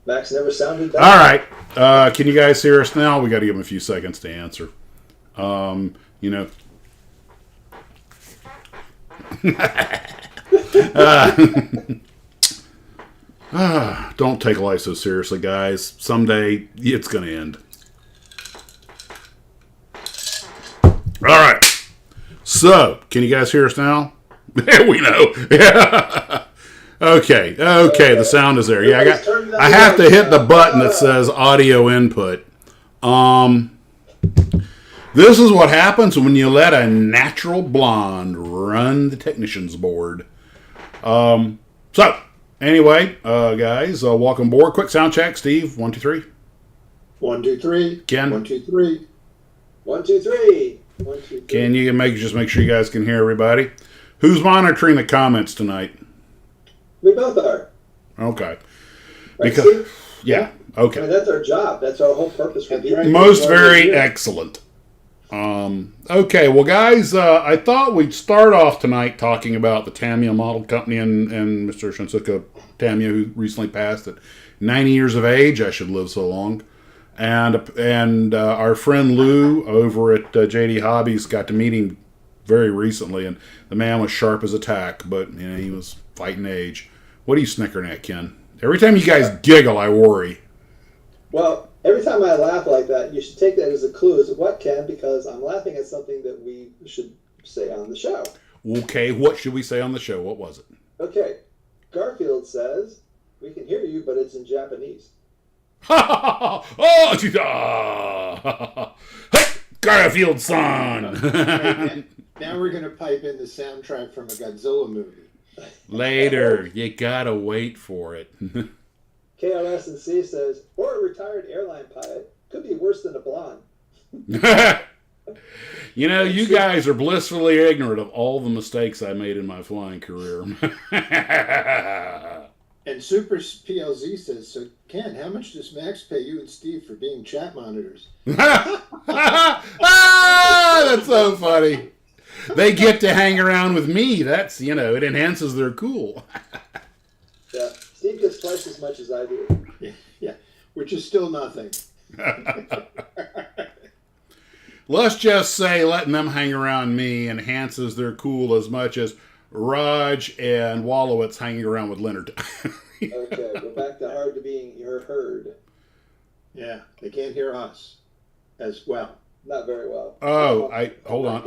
Max never sounded that. All right. Can you guys hear us now? We got to give them a few seconds to answer. You know. Don't take life so seriously, guys. Someday it's going to end. All right. So, can you guys hear us now? We know. Yeah. Okay. The sound is there. Yeah, I have to hit the button that says audio input. This is what happens when you let a natural blonde run the technician's board. So, anyway, guys, welcome aboard. Quick sound check. Steve, 1, 2, 3. 1, 2, 3. Ken? 1, 2, 3. 1, 2, 3. 1, 2, 3. Can you just make sure you guys can hear everybody? Who's monitoring the comments tonight? We both are. Okay. Right, Because, Steve? yeah, okay. I mean, that's our job. That's our whole purpose for being here. Most very excellent. Okay, well, guys, I thought we'd start off tonight talking about the Tamiya Model Company and Mr. Shunsaku Tamiya, who recently passed at 90 years of age. I should live so long. And our friend Lou over at JD Hobbies got to meet him very recently, and the man was sharp as a tack, but you know, he was fighting age. What are you snickering at, Ken? Every time you guys giggle, I worry. Well, every time I laugh like that, you should take that as a clue as to what, Ken, because I'm laughing at something that we should say on the show. Okay, what should we say on the show? What was it? Okay, Garfield says, we can hear you, but it's in Japanese. Oh, hey, Garfield-san! Right, now we're going to pipe in the soundtrack from a Godzilla movie. Later, you gotta wait for it. KLS&C says, or a retired airline pilot. Could be worse than a blonde. You know, you guys are blissfully ignorant of all the mistakes I made in my flying career. And Super PLZ says, so Ken, how much does Max pay you and Steve for being chat monitors? That's so funny. They get to hang around with me. That's, you know, it enhances their cool. Yeah, Steve gets twice as much as I do. Yeah, which is still nothing. Let's just say letting them hang around me enhances their cool as much as Raj and Wallowitz hanging around with Leonard. Okay, we're back to hard to being heard. Yeah, they can't hear us as well. Not very well. Oh, hold on.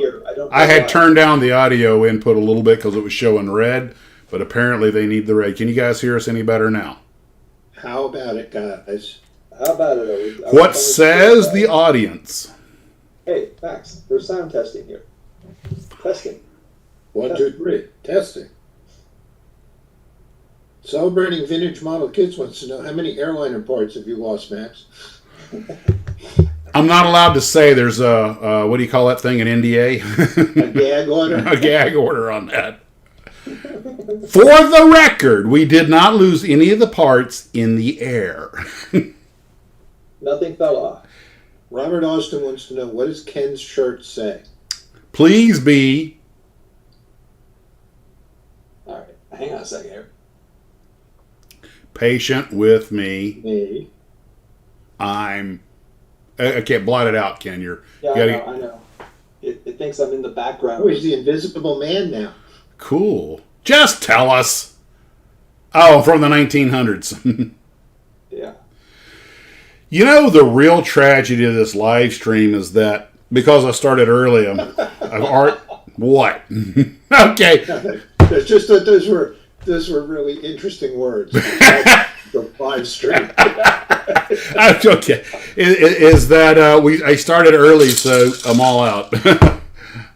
I had turned down the audio input a little bit because it was showing red, but apparently they need the red. Can you guys hear us any better now? How about it, guys? How about it? What says the audience? Hey, Max, we're sound testing here. Testing. 1, 2, 3. Testing. Celebrating Vintage Model Kids wants to know, how many airliner parts have you lost, Max? I'm not allowed to say. There's a what do you call that thing, an NDA? A gag order? A gag order on that. For the record, we did not lose any of the parts in the air. Nothing fell off. Robert Austin wants to know, what does Ken's shirt say? Please be. All right, hang on a second here. Patient with me. Me. I can't blot it out, Ken. I know. It thinks I'm in the background. Oh, he's the invisible man now. Cool. Just tell us. Oh, from the 1900s. Yeah. You know, the real tragedy of this live stream is that because I started early, what? Okay. It's just that those were really interesting words. The live stream. Okay. Is that I started early, so I'm all out.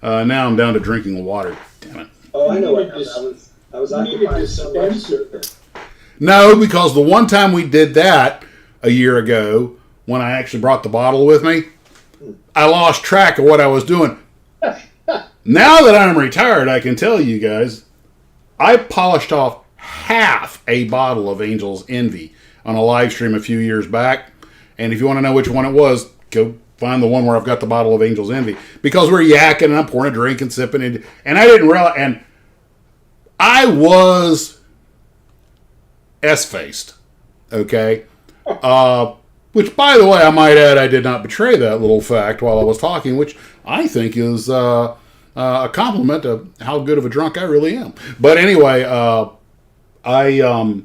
Now I'm down to drinking water. Damn it. Oh, I know what I was occupying so much. No, because the one time we did that a year ago, when I actually brought the bottle with me, I lost track of what I was doing. Now that I'm retired, I can tell you guys, I polished off half a bottle of Angel's Envy on a live stream a few years back. And if you want to know which one it was, go find the one where I've got the bottle of Angel's Envy. Because we're yakking and I'm pouring a drink and sipping it. And I didn't realize, and I was S-faced. Okay? Which, by the way, I might add, I did not betray that little fact while I was talking, which I think is a compliment of how good of a drunk I really am. But anyway, I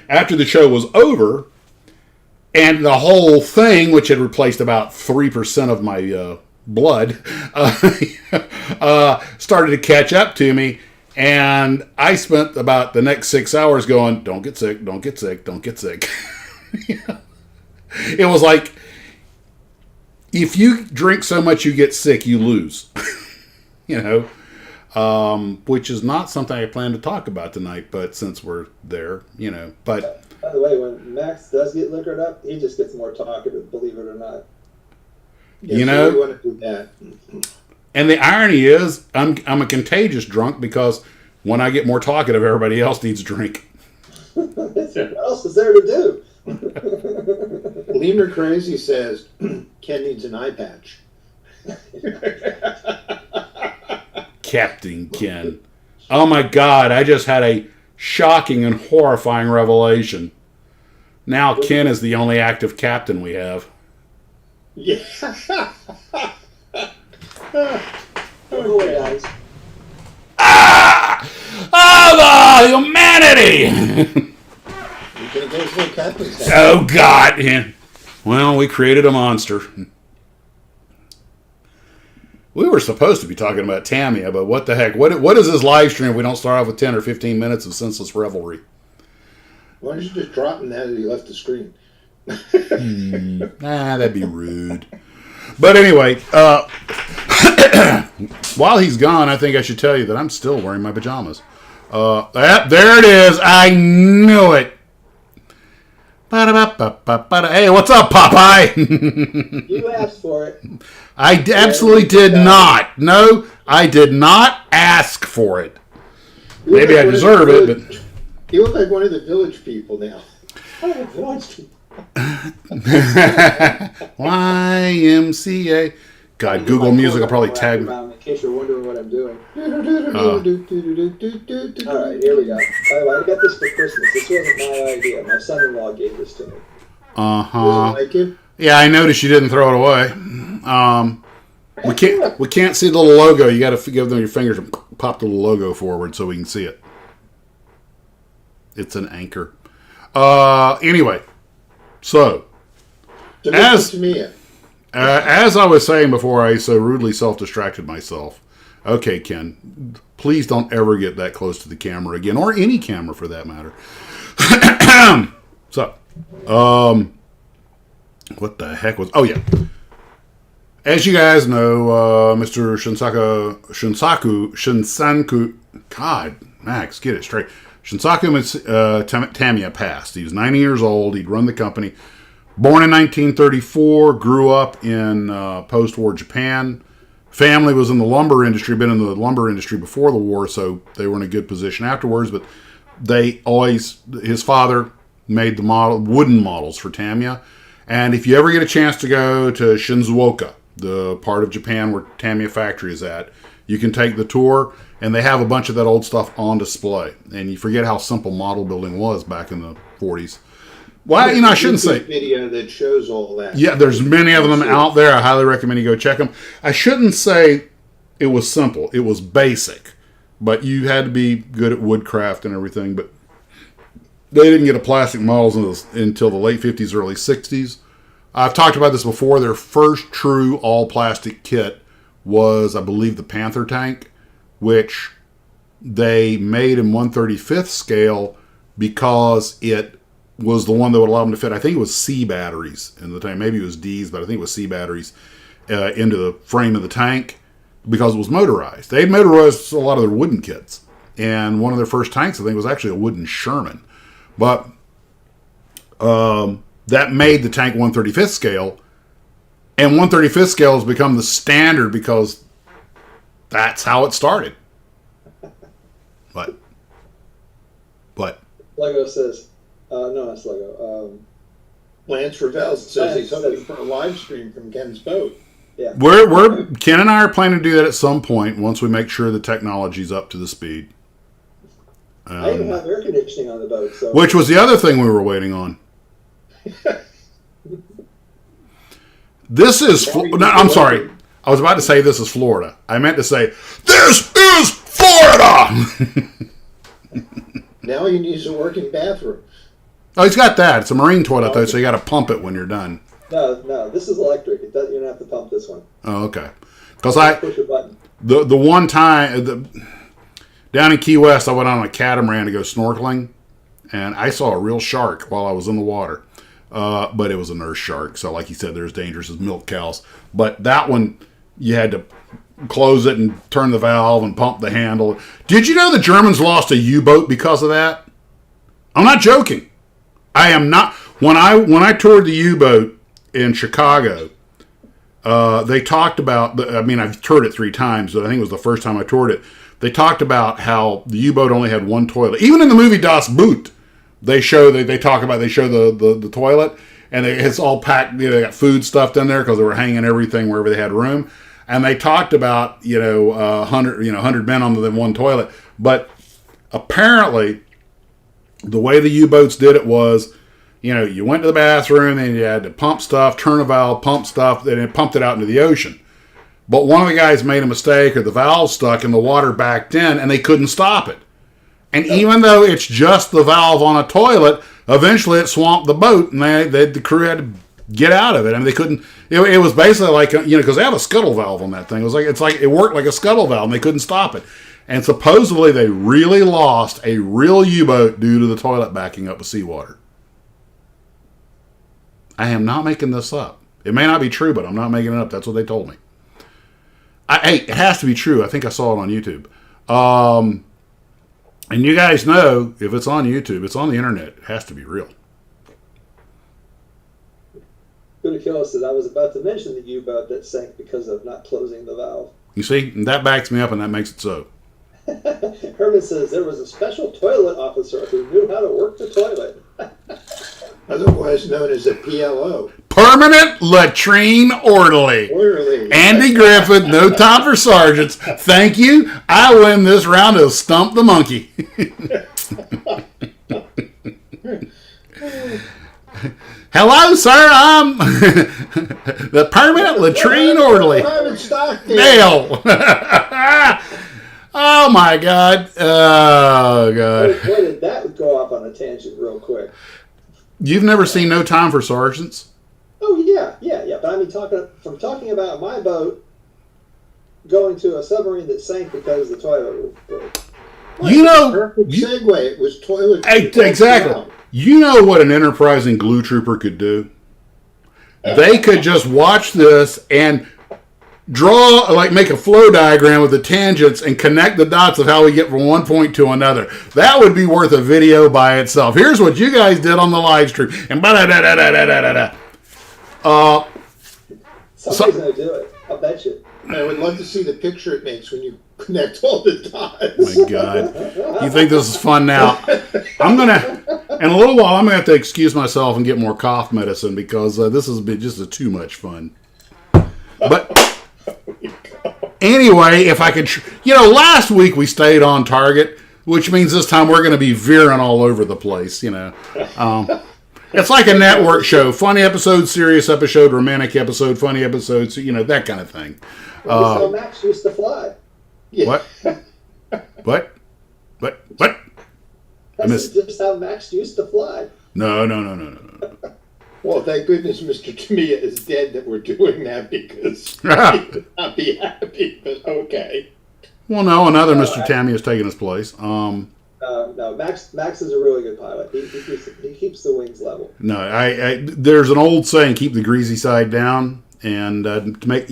after the show was over, and the whole thing, which had replaced about 3% of my blood, started to catch up to me. And I spent about the next 6 hours going, don't get sick, don't get sick, don't get sick. It was like, if you drink so much you get sick, you lose. Which is not something I plan to talk about tonight, but since we're there, but... By the way, when Max does get liquored up, he just gets more talkative, believe it or not. Yeah, so we want to do that. And the irony is, I'm a contagious drunk because when I get more talkative, everybody else needs a drink. What else is there to do? Lemur Crazy says Ken needs an eye patch. Captain Ken. Oh my God, I just had a shocking and horrifying revelation. Now Ken is the only active captain we have. Yeah. Oh, guys. Oh, the humanity! You can go to the captain's house. Oh, God. Yeah. Well, we created a monster. We were supposed to be talking about Tamiya, but what the heck? What is this live stream if we don't start off with 10 or 15 minutes of senseless revelry? Why don't you just drop him now that he left the screen? That'd be rude. But anyway, while he's gone, I think I should tell you that I'm still wearing my pajamas. There it is. I knew it. Hey, what's up, Popeye? You asked for it. I absolutely did not. No, I did not ask for it. Maybe I deserve it, but... You look like one of the village people now. YMCA. God, Google Music will probably tag me. In case you're wondering what I'm doing. Alright, here we go. By the way, I got this for Christmas. This wasn't my idea. My son-in-law gave this to me. Uh-huh. Like it? Yeah, I noticed you didn't throw it away. We can't see the little logo. You got to give them your fingers and pop the little logo forward so we can see it. It's an anchor. Anyway, so as I was saying before, I so rudely self-distracted myself. Okay, Ken, please don't ever get that close to the camera again, or any camera for that matter. So, what the heck was? Oh yeah, as you guys know, Mr. Shunsaku. God, Max, get it straight. Shunsaku Tamiya passed. He was 90 years old. He'd run the company. Born in 1934, grew up in post-war Japan. Family was in the lumber industry, been in the lumber industry before the war, so they were in a good position afterwards. But his father made the wooden models for Tamiya. And if you ever get a chance to go to Shizuoka, the part of Japan where Tamiya factory is at, you can take the tour, and they have a bunch of that old stuff on display. And you forget how simple model building was back in the 40s. Well, I shouldn't say... video that shows all that. Yeah, there's many of them out there. I highly recommend you go check them. I shouldn't say it was simple. It was basic. But you had to be good at woodcraft and everything. But they didn't get a plastic models until the late 50s, early 60s. I've talked about this before. Their first true all-plastic kit was, I believe, the Panther tank, which they made in 1/35th scale because it was the one that would allow them to fit, I think it was C batteries in the tank. Maybe it was D's, but I think it was C batteries into the frame of the tank because it was motorized. They motorized a lot of their wooden kits. And one of their first tanks, I think, was actually a wooden Sherman. But that made the tank 1/35th scale. And 1/35th scale has become the standard because that's how it started. What? Lego says... no, that's Lego. Lance Ravel says he's hoping for a live stream from Ken's boat. Yeah. Ken and I are planning to do that at some point once we make sure the technology's up to the speed. I even have air conditioning conditioning on the boat. So Which was the other thing we were waiting on. This is... No, I'm sorry. I was about to say this is Florida. I meant to say, this is Florida! Now he needs a working bathroom. Oh, he's got that. It's a marine toilet, though, so you got to pump it when you're done. No, this is electric. You don't have to pump this one. Oh, okay. Because Push a button. the one time down in Key West, I went on a catamaran to go snorkeling, and I saw a real shark while I was in the water. But it was a nurse shark, so like you said, they're as dangerous as milk cows. But that one, you had to close it and turn the valve and pump the handle. Did you know the Germans lost a U-boat because of that? I'm not joking. I am not. When I toured the U-boat in Chicago, they talked about. I've toured it 3 times, but I think it was the first time I toured it. They talked about how the U-boat only had one toilet. Even in the movie Das Boot, they show the toilet, and it's all packed. They got food stuffed in there because they were hanging everything wherever they had room. And they talked about 100 men on the one toilet, but apparently the way the U-boats did it was, you went to the bathroom and you had to pump stuff, turn a valve, pump stuff, and it pumped it out into the ocean. But one of the guys made a mistake, or the valve stuck and the water backed in, and they couldn't stop it. And even though it's just the valve on a toilet, eventually it swamped the boat, and the crew had to get out of it. I mean, they couldn't. It was basically like because they have a scuttle valve on that thing. It worked like a scuttle valve, and they couldn't stop it. And supposedly they really lost a real U-boat due to the toilet backing up with seawater. I am not making this up. It may not be true, but I'm not making it up. That's what they told me. Hey, it has to be true. I think I saw it on YouTube. And you guys know, if it's on YouTube, it's on the internet. It has to be real. Ridiculous that I was about to mention the U-boat that sank because of not closing the valve. You see, and that backs me up, and that makes it so. Herman says there was a special toilet officer who knew how to work the toilet. Otherwise known as a PLO. Permanent Latrine Orderly. Andy Griffith, no time for sergeants. Thank you. I win this round of Stump the Monkey. Hello, sir. I'm the Permanent Latrine Orderly. Dale. Oh, my God. Oh, God. Boy, did that go off on a tangent real quick. You've never seen No Time for Sergeants? Oh, yeah. But I mean, talking about my boat going to a submarine that sank because the toilet broke. Perfect segue. It was toilet. Exactly. Down. You know what an enterprising glue trooper could do? They could just watch this and make a flow diagram with the tangents and connect the dots of how we get from one point to another. That would be worth a video by itself. Here's what you guys did on the live stream. And somebody's going to do it. I'll bet you. I would love to see the picture it makes when you connect all the dots. My God. You think this is fun now? In a little while, I'm going to have to excuse myself and get more cough medicine because this has been just too much fun. But anyway, if I could, last week we stayed on target, which means this time we're going to be veering all over the place, It's like a network show. Funny episode, serious episode, romantic episode, funny episodes, that kind of thing. So Max used to fly. Yeah. What? That's just how Max used to fly. No. Well, thank goodness Mr. Tamiya is dead that we're doing that because he would not be happy, but okay. Well, no, another Mr. Tamiya is taking his place. No, Max is a really good pilot. He keeps the wings level. No, there's an old saying, keep the greasy side down. And to make,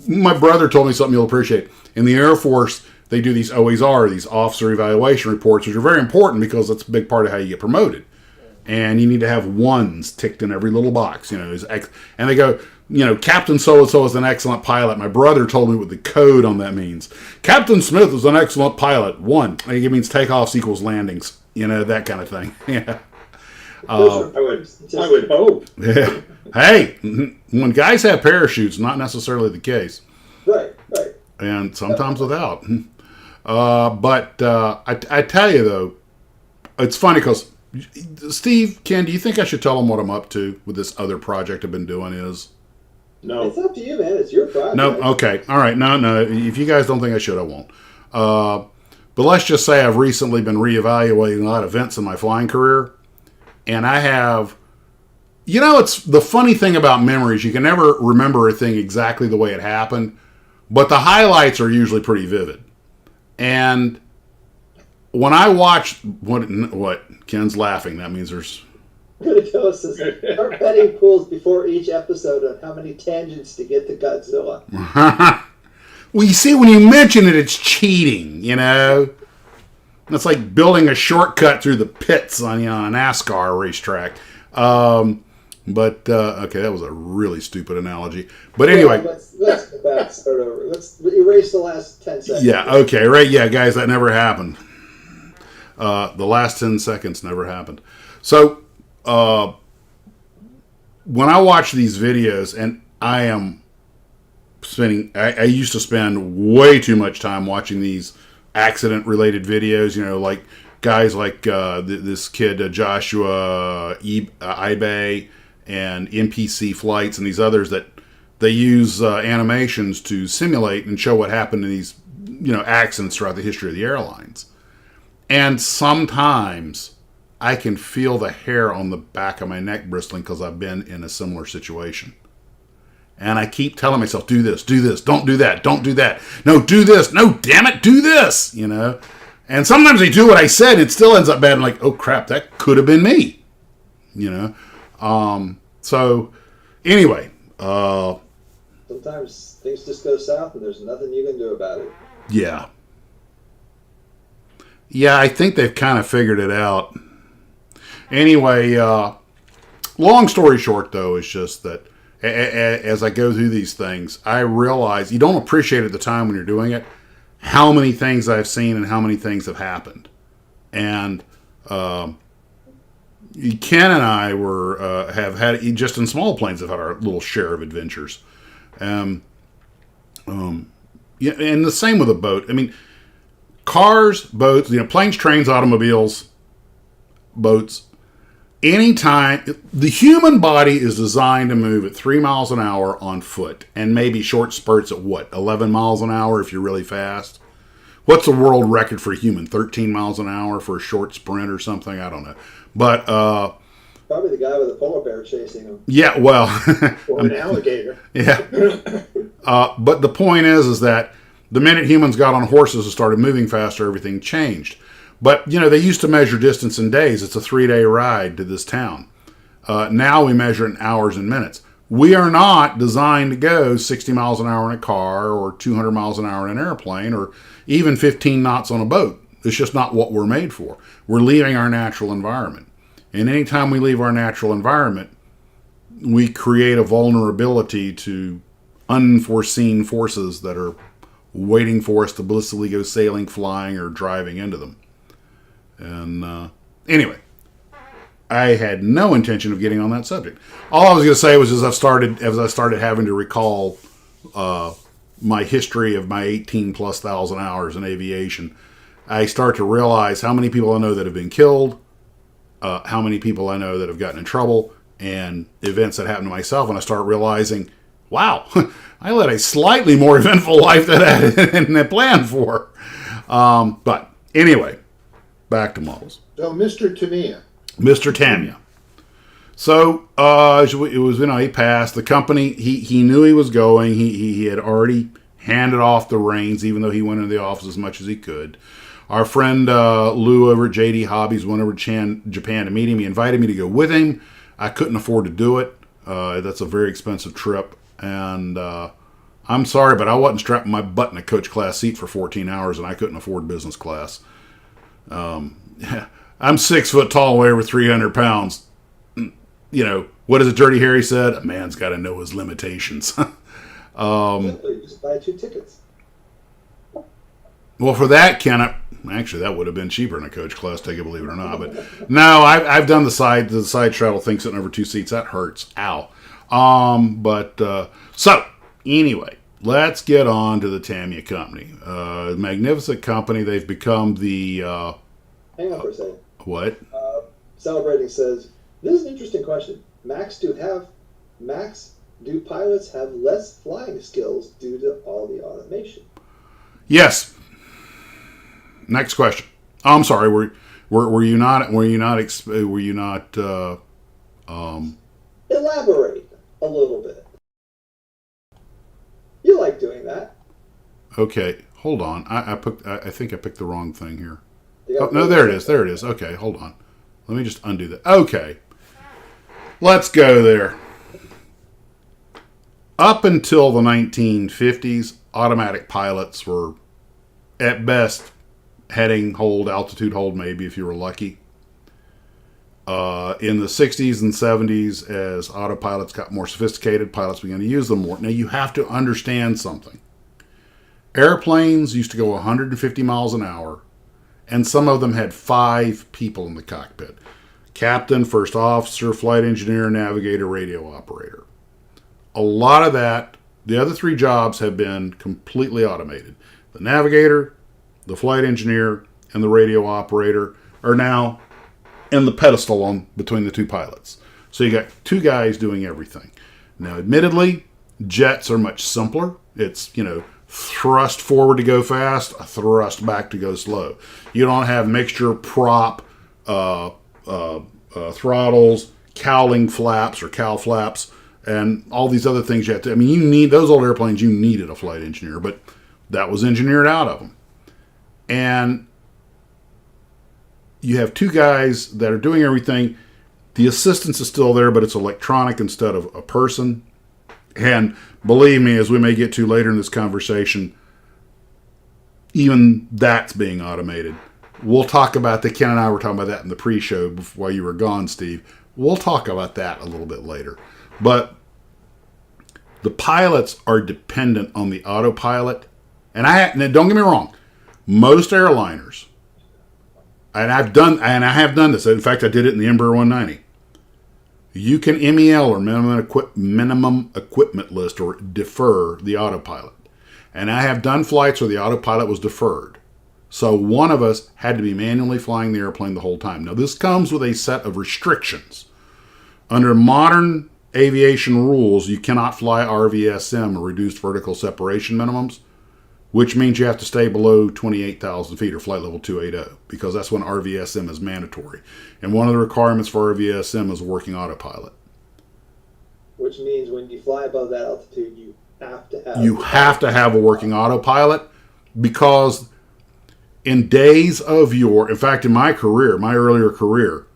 my brother told me something you'll appreciate. In the Air Force, they do these OER, these officer evaluation reports, which are very important because that's a big part of how you get promoted. And you need to have ones ticked in every little box, and they go, Captain so-and-so is an excellent pilot. My brother told me what the code on that means. Captain Smith is an excellent pilot. 1. I think it means takeoffs equals landings. That kind of thing. Yeah. I would hope. Yeah. Hey, when guys have parachutes, not necessarily the case. Right. And sometimes without. But I tell you, though, it's funny because Steve, Ken, do you think I should tell them what I'm up to with this other project I've been doing? No. It's up to you, man. It's your project. No, okay, all right, no. If you guys don't think I should, I won't. But let's just say I've recently been reevaluating a lot of events in my flying career, and I have. It's the funny thing about memories. You can never remember a thing exactly the way it happened, but the highlights are usually pretty vivid. And when I watch what Ken's laughing, that means there's. I'm going to tell us this. Start betting pools before each episode on how many tangents to get to Godzilla. Well, you see, when you mention it, it's cheating, It's like building a shortcut through the pits on, a NASCAR racetrack. But okay, that was a really stupid analogy. But anyway. Let's go back, start over. Let's erase the last 10 seconds. Yeah, okay, right. Yeah, guys, that never happened. The last 10 seconds never happened. So, when I watch these videos, and I am I used to spend way too much time watching these accident-related videos, like guys like this kid, Joshua Ibe, and NPC Flights, and these others that they use animations to simulate and show what happened in these, accidents throughout the history of the airlines. And sometimes I can feel the hair on the back of my neck bristling because I've been in a similar situation. And I keep telling myself, do this, don't do that, don't do that. No, do this, no, damn it, do this, And sometimes I do what I said, and it still ends up bad. I'm like, oh crap, that could have been me, So, anyway. Sometimes things just go south and there's nothing you can do about it. Yeah. Yeah, I think they've kind of figured it out. Anyway, long story short, though, is just that as I go through these things, I realize you don't appreciate at the time when you're doing it how many things I've seen and how many things have happened. And Ken and I have had, just in small planes, have had our little share of adventures. Yeah, and the same with a boat. I mean, cars, boats, planes, trains, automobiles, boats. Anytime, the human body is designed to move at 3 miles an hour on foot, and maybe short spurts at 11 miles an hour if you're really fast. What's the world record for a human? 13 miles an hour for a short sprint or something? I don't know. But probably the guy with a polar bear chasing him. Yeah, well, or an alligator. Yeah. But the point is that the minute humans got on horses and started moving faster, everything changed. But, they used to measure distance in days. It's a 3-day ride to this town. Now we measure it in hours and minutes. We are not designed to go 60 miles an hour in a car or 200 miles an hour in an airplane or even 15 knots on a boat. It's just not what we're made for. We're leaving our natural environment. And anytime we leave our natural environment, we create a vulnerability to unforeseen forces that are waiting for us to blissfully go sailing, flying, or driving into them. And anyway, I had no intention of getting on that subject. All I was going to say was as I started having to recall my history of my 18+ thousand hours in aviation, I start to realize how many people I know that have been killed, how many people I know that have gotten in trouble, and events that happened to myself. And I start realizing, wow, I led a slightly more eventful life than I planned for. But anyway, back to models. So, Mr. Tamiya. Mr. Tamiya. So, it was, he passed. The company, he knew he was going. He had already handed off the reins, even though he went into the office as much as he could. Our friend Lou over at JD Hobbies went over to Japan to meet him. He invited me to go with him. I couldn't afford to do it. That's a very expensive trip. And I'm sorry, but I wasn't strapping my butt in a coach class seat for 14 hours, and I couldn't afford business class. I'm 6 foot tall, weigh over 300 pounds. What is it Dirty Harry said? A man's got to know his limitations. You just buy 2 tickets. Well, for that, actually, that would have been cheaper in a coach class ticket, believe it or not. But no, I've done the side straddle thing, sitting over 2 seats. That hurts. Ow. So anyway, let's get on to the Tamiya company. Magnificent company. They've become the. Hang on for a second. What? Celebrating says, this is an interesting question. Max, do pilots have less flying skills due to all the automation? Yes. Next question. Oh, I'm sorry. Were you not? Elaborate a little bit. You like doing that. Okay. Hold on. I think I picked the wrong thing here. Oh, no, there it is. There it is. Okay, hold on. Let me just undo that. Okay. Let's go there. Up until the 1950s, automatic pilots were, at best, heading hold, altitude hold, maybe if you were lucky. In the 60s and 70s, as autopilots got more sophisticated, pilots began to use them more. Now, you have to understand something. Airplanes used to go 150 miles an hour, and some of them had 5 people in the cockpit. Captain, first officer, flight engineer, navigator, radio operator. A lot of that, the other 3 jobs have been completely automated. The navigator, the flight engineer, and the radio operator are now in the pedestal on between the 2 pilots. So you got 2 guys doing everything. Now, admittedly, jets are much simpler. It's, thrust forward to go fast, thrust back to go slow. You don't have mixture, prop, throttles, cowling flaps or cow flaps, and all these other things you have to. I mean, you need those old airplanes. You needed a flight engineer, but that was engineered out of them. And you have 2 guys that are doing everything. The assistance is still there, but it's electronic instead of a person. And believe me, as we may get to later in this conversation, even that's being automated. We'll talk about that. Ken and I were talking about that in the pre-show while you were gone, Steve. We'll talk about that a little bit later. But the pilots are dependent on the autopilot. And now don't get me wrong, most airliners, and I have done this. In fact, I did it in the Embraer 190. You can MEL or minimum equipment list or defer the autopilot. And I have done flights where the autopilot was deferred. So one of us had to be manually flying the airplane the whole time. Now this comes with a set of restrictions. Under modern aviation rules, you cannot fly RVSM or reduced vertical separation minimums, which means you have to stay below 28,000 feet or flight level 280, because that's when RVSM is mandatory. And one of the requirements for RVSM is working autopilot. Which means when you fly above that altitude, you have to have a working autopilot, because in fact, in my earlier career,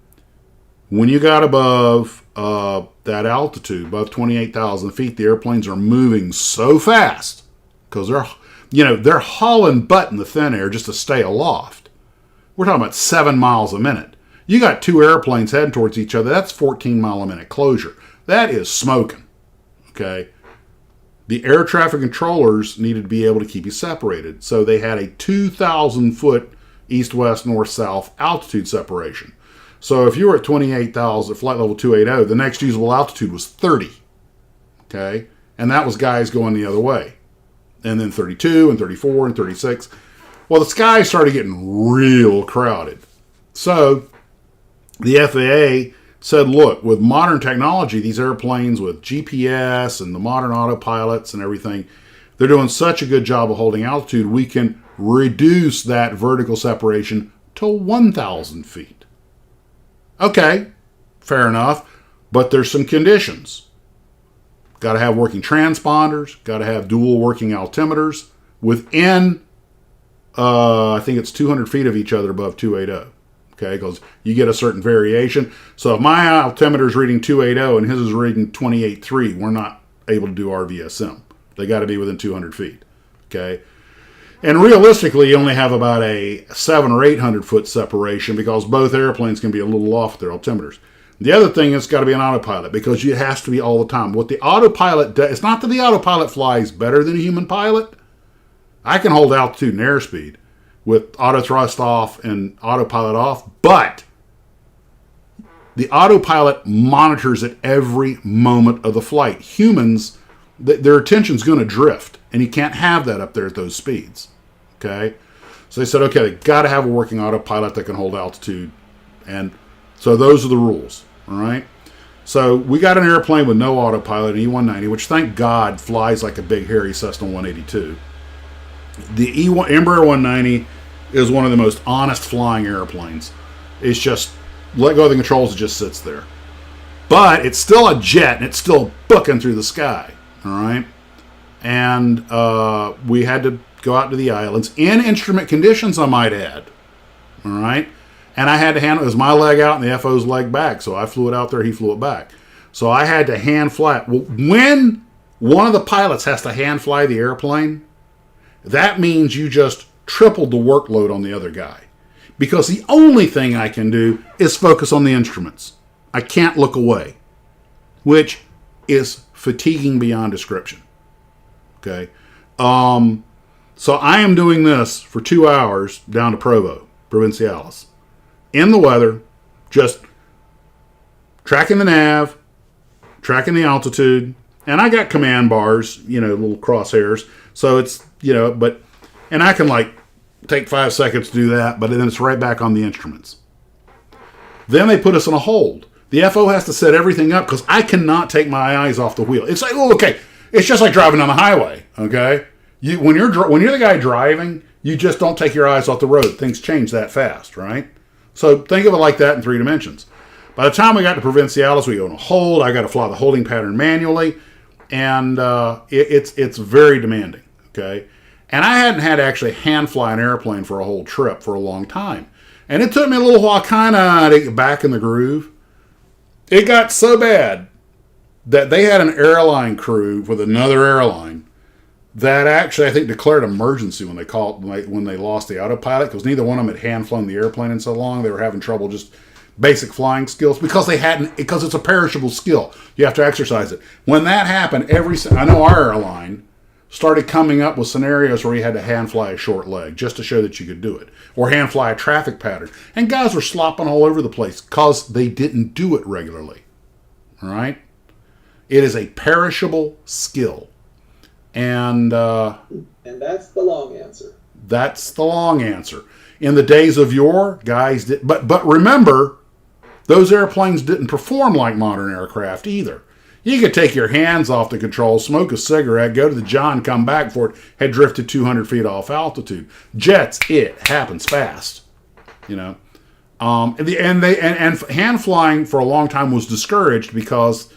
when you got above that altitude, above 28,000 feet, the airplanes are moving so fast because they're hauling butt in the thin air just to stay aloft. We're talking about 7 miles a minute. You got 2 airplanes heading towards each other. That's 14 mile a minute closure. That is smoking. Okay. The air traffic controllers needed to be able to keep you separated. So they had a 2,000 foot east-west, north-south altitude separation. So if you were at 28,000 flight level 280, the next usable altitude was 30. Okay. And that was guys going the other way. And then 32 and 34 and 36. Well, the skies started getting real crowded. So the FAA said, look, with modern technology, these airplanes with GPS and the modern autopilots and everything, they're doing such a good job of holding altitude, we can reduce that vertical separation to 1,000 feet. Okay, fair enough, but there's some conditions. Got to have working transponders, got to have dual working altimeters within, I think it's 200 feet of each other above 280. Okay, because you get a certain variation. So if my altimeter is reading 280 and his is reading 28.3, we're not able to do RVSM. They got to be within 200 feet. Okay, and realistically, you only have about a 700 or 800 foot separation because both airplanes can be a little off their altimeters. The other thing is got to be an autopilot because it has to be all the time. What the autopilot does, it's not that the autopilot flies better than a human pilot. I can hold altitude and airspeed with auto thrust off and autopilot off, but the autopilot monitors it every moment of the flight. Humans, their attention's going to drift, and you can't have that up there at those speeds. Okay? So they said, okay, they got to have a working autopilot that can hold altitude And so those are the rules, all right? So we got an airplane with no autopilot, an E-190, which thank God flies like a big hairy Cessna 182. The Embraer 190 is one of the most honest flying airplanes. It's just let go of the controls, it just sits there. But it's still a jet, and it's still booking through the sky, all right? And we had to go out to the islands in instrument conditions, I might add, all right? And I had to handle it. It was my leg out and the FO's leg back, so I flew it out there, he flew it back. So I had to hand fly it. Well, when one of the pilots has to hand fly the airplane, that means you just tripled the workload on the other guy. Because the only thing I can do is focus on the instruments. I can't look away, which is fatiguing beyond description. Okay? So I am doing this for 2 hours down to Provincialis. In the weather, just tracking the nav, tracking the altitude, and I got command bars, little crosshairs. So it's, and I can take 5 seconds to do that, but then it's right back on the instruments. Then they put us in a hold. The FO has to set everything up because I cannot take my eyes off the wheel. It's like, okay, it's just like driving on the highway, okay? When you're the guy driving, you just don't take your eyes off the road. Things change that fast, right? So think of it like that in 3 dimensions. By the time we got to Provincialis, we go in a hold. I got to fly the holding pattern manually, and it's very demanding, okay? And I hadn't had to actually hand fly an airplane for a whole trip for a long time. And it took me a little while kind of to get back in the groove. It got so bad that they had an airline crew with another airline that actually, I think, declared emergency when they lost the autopilot, because neither one of them had hand flown the airplane in so long. They were having trouble just basic flying skills because it's a perishable skill. You have to exercise it. When that happened, I know our airline started coming up with scenarios where you had to hand fly a short leg just to show that you could do it, or hand fly a traffic pattern. And guys were slopping all over the place because they didn't do it regularly. All right? It is a perishable skill. And that's the long answer. That's the long answer. In the days of yore, guys did, but remember, those airplanes didn't perform like modern aircraft either. You could take your hands off the controls, smoke a cigarette, go to the John, come back before it had drifted 200 feet off altitude. Jets, it happens fast, And hand flying for a long time was discouraged because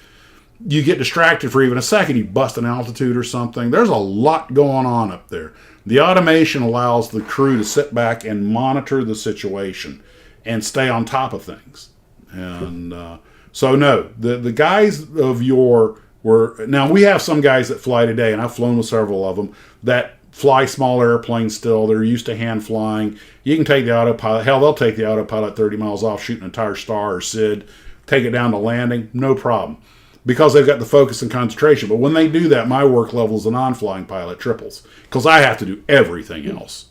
you get distracted for even a second, you bust an altitude or something. There's a lot going on up there. The automation allows the crew to sit back and monitor the situation and stay on top of things. And so no, the guys of yore were, now we have some guys that fly today, and I've flown with several of them, that fly small airplanes still. They're used to hand flying. You can take the autopilot. Hell, they'll take the autopilot 30 miles off, shoot an entire star or SID, take it down to landing, no problem, because they've got the focus and concentration. But when they do that, my work level as a non-flying pilot triples, because I have to do everything else,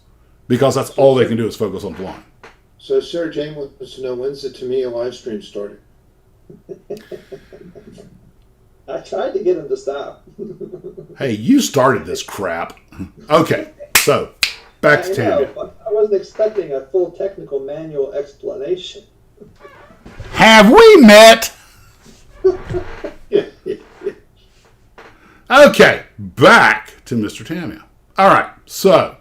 because that's all they can do is focus on flying. So Sarah Jane wants to know, when's the Tamiya live stream starting? I tried to get him to stop. Hey, you started this crap. Okay, so back to Tamiya. I wasn't expecting a full technical manual explanation. Have we met? Okay, back to Mr. Tamiya. All right, so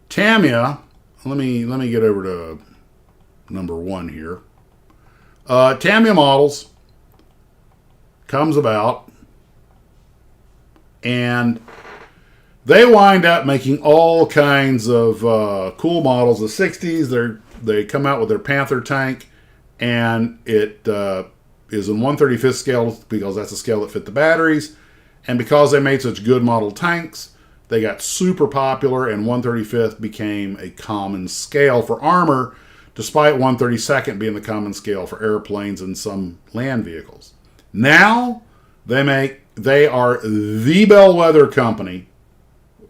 Tamiya. Let me get over to number 1 here. Tamiya models comes about, and they wind up making all kinds of cool models. The 60s, they come out with their Panther tank, and it is in 1/35th scale because that's the scale that fit the batteries. And because they made such good model tanks, they got super popular, and 1/35th became a common scale for armor, despite 1/32nd being the common scale for airplanes and some land vehicles. Now, they are the bellwether company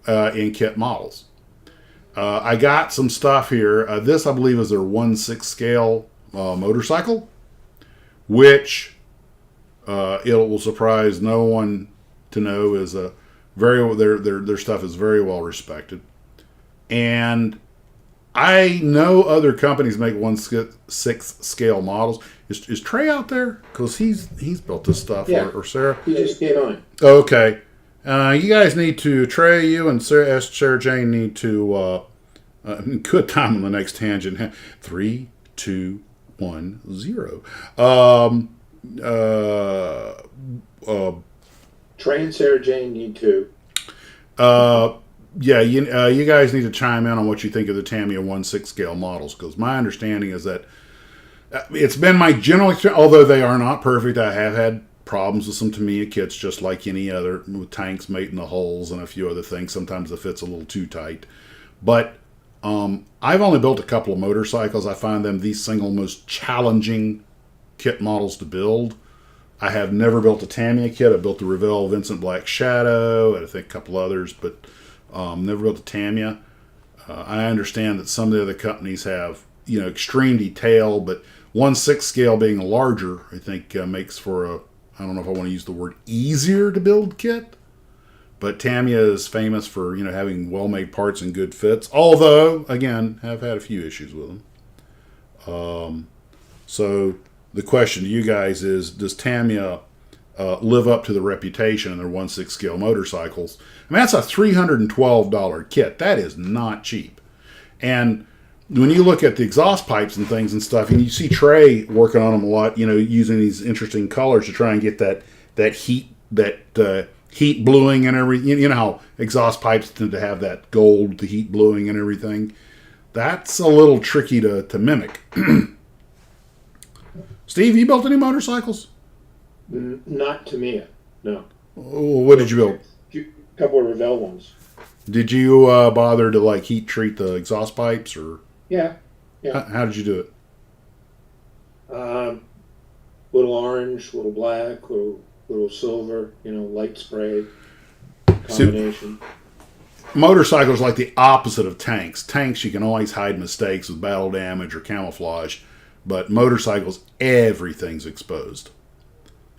in kit models. I got some stuff here. This, I believe, is their 1/6 scale motorcycle, which it will surprise no one to know is their stuff is very well respected. And I know other companies make 1/6 scale models. Is Trey out there? Because he's built this stuff, Yeah. or Sarah? He just came on. Okay. You guys need to, Trey, you and Sarah Jane need to, good time on the next tangent. 3, 2, 1, 0. Trey and Sarah Jane need to. Yeah, you guys need to chime in on what you think of the Tamiya 1/6 scale models, because my understanding is that it's been my general experience, although they are not perfect. I have had problems with some Tamiya kits, just like any other, with tanks mating the holes and a few other things. Sometimes the fit's a little too tight. But I've only built a couple of motorcycles. I find them the single most challenging kit models to build. I have never built a Tamiya kit. I built the Revell Vincent Black Shadow, and I think a couple others, but never built a Tamiya. I understand that some of the other companies have, extreme detail, but 1/6 scale being larger, I think makes for a, I don't know if I want to use the word easier to build kit, but Tamiya is famous for, having well-made parts and good fits, although, again, have had a few issues with them. So the question to you guys is, does Tamiya live up to the reputation in their 1/6 scale motorcycles? I mean, that's a $312 kit. That is not cheap. And when you look at the exhaust pipes and things and stuff, and you see Trey working on them a lot, using these interesting colors to try and get that heat, heat bluing and everything. You know how exhaust pipes tend to have that gold, the heat bluing and everything. That's a little tricky to mimic. Steve, you built any motorcycles? Not Tamiya, no. Oh, what did you build? A couple of Revell ones. Did you bother to heat treat the exhaust pipes, or? Yeah. How did you do it? Little orange, little black, little silver, light spray combination. Motorcycles are like the opposite of tanks. Tanks, you can always hide mistakes with battle damage or camouflage, but motorcycles, everything's exposed.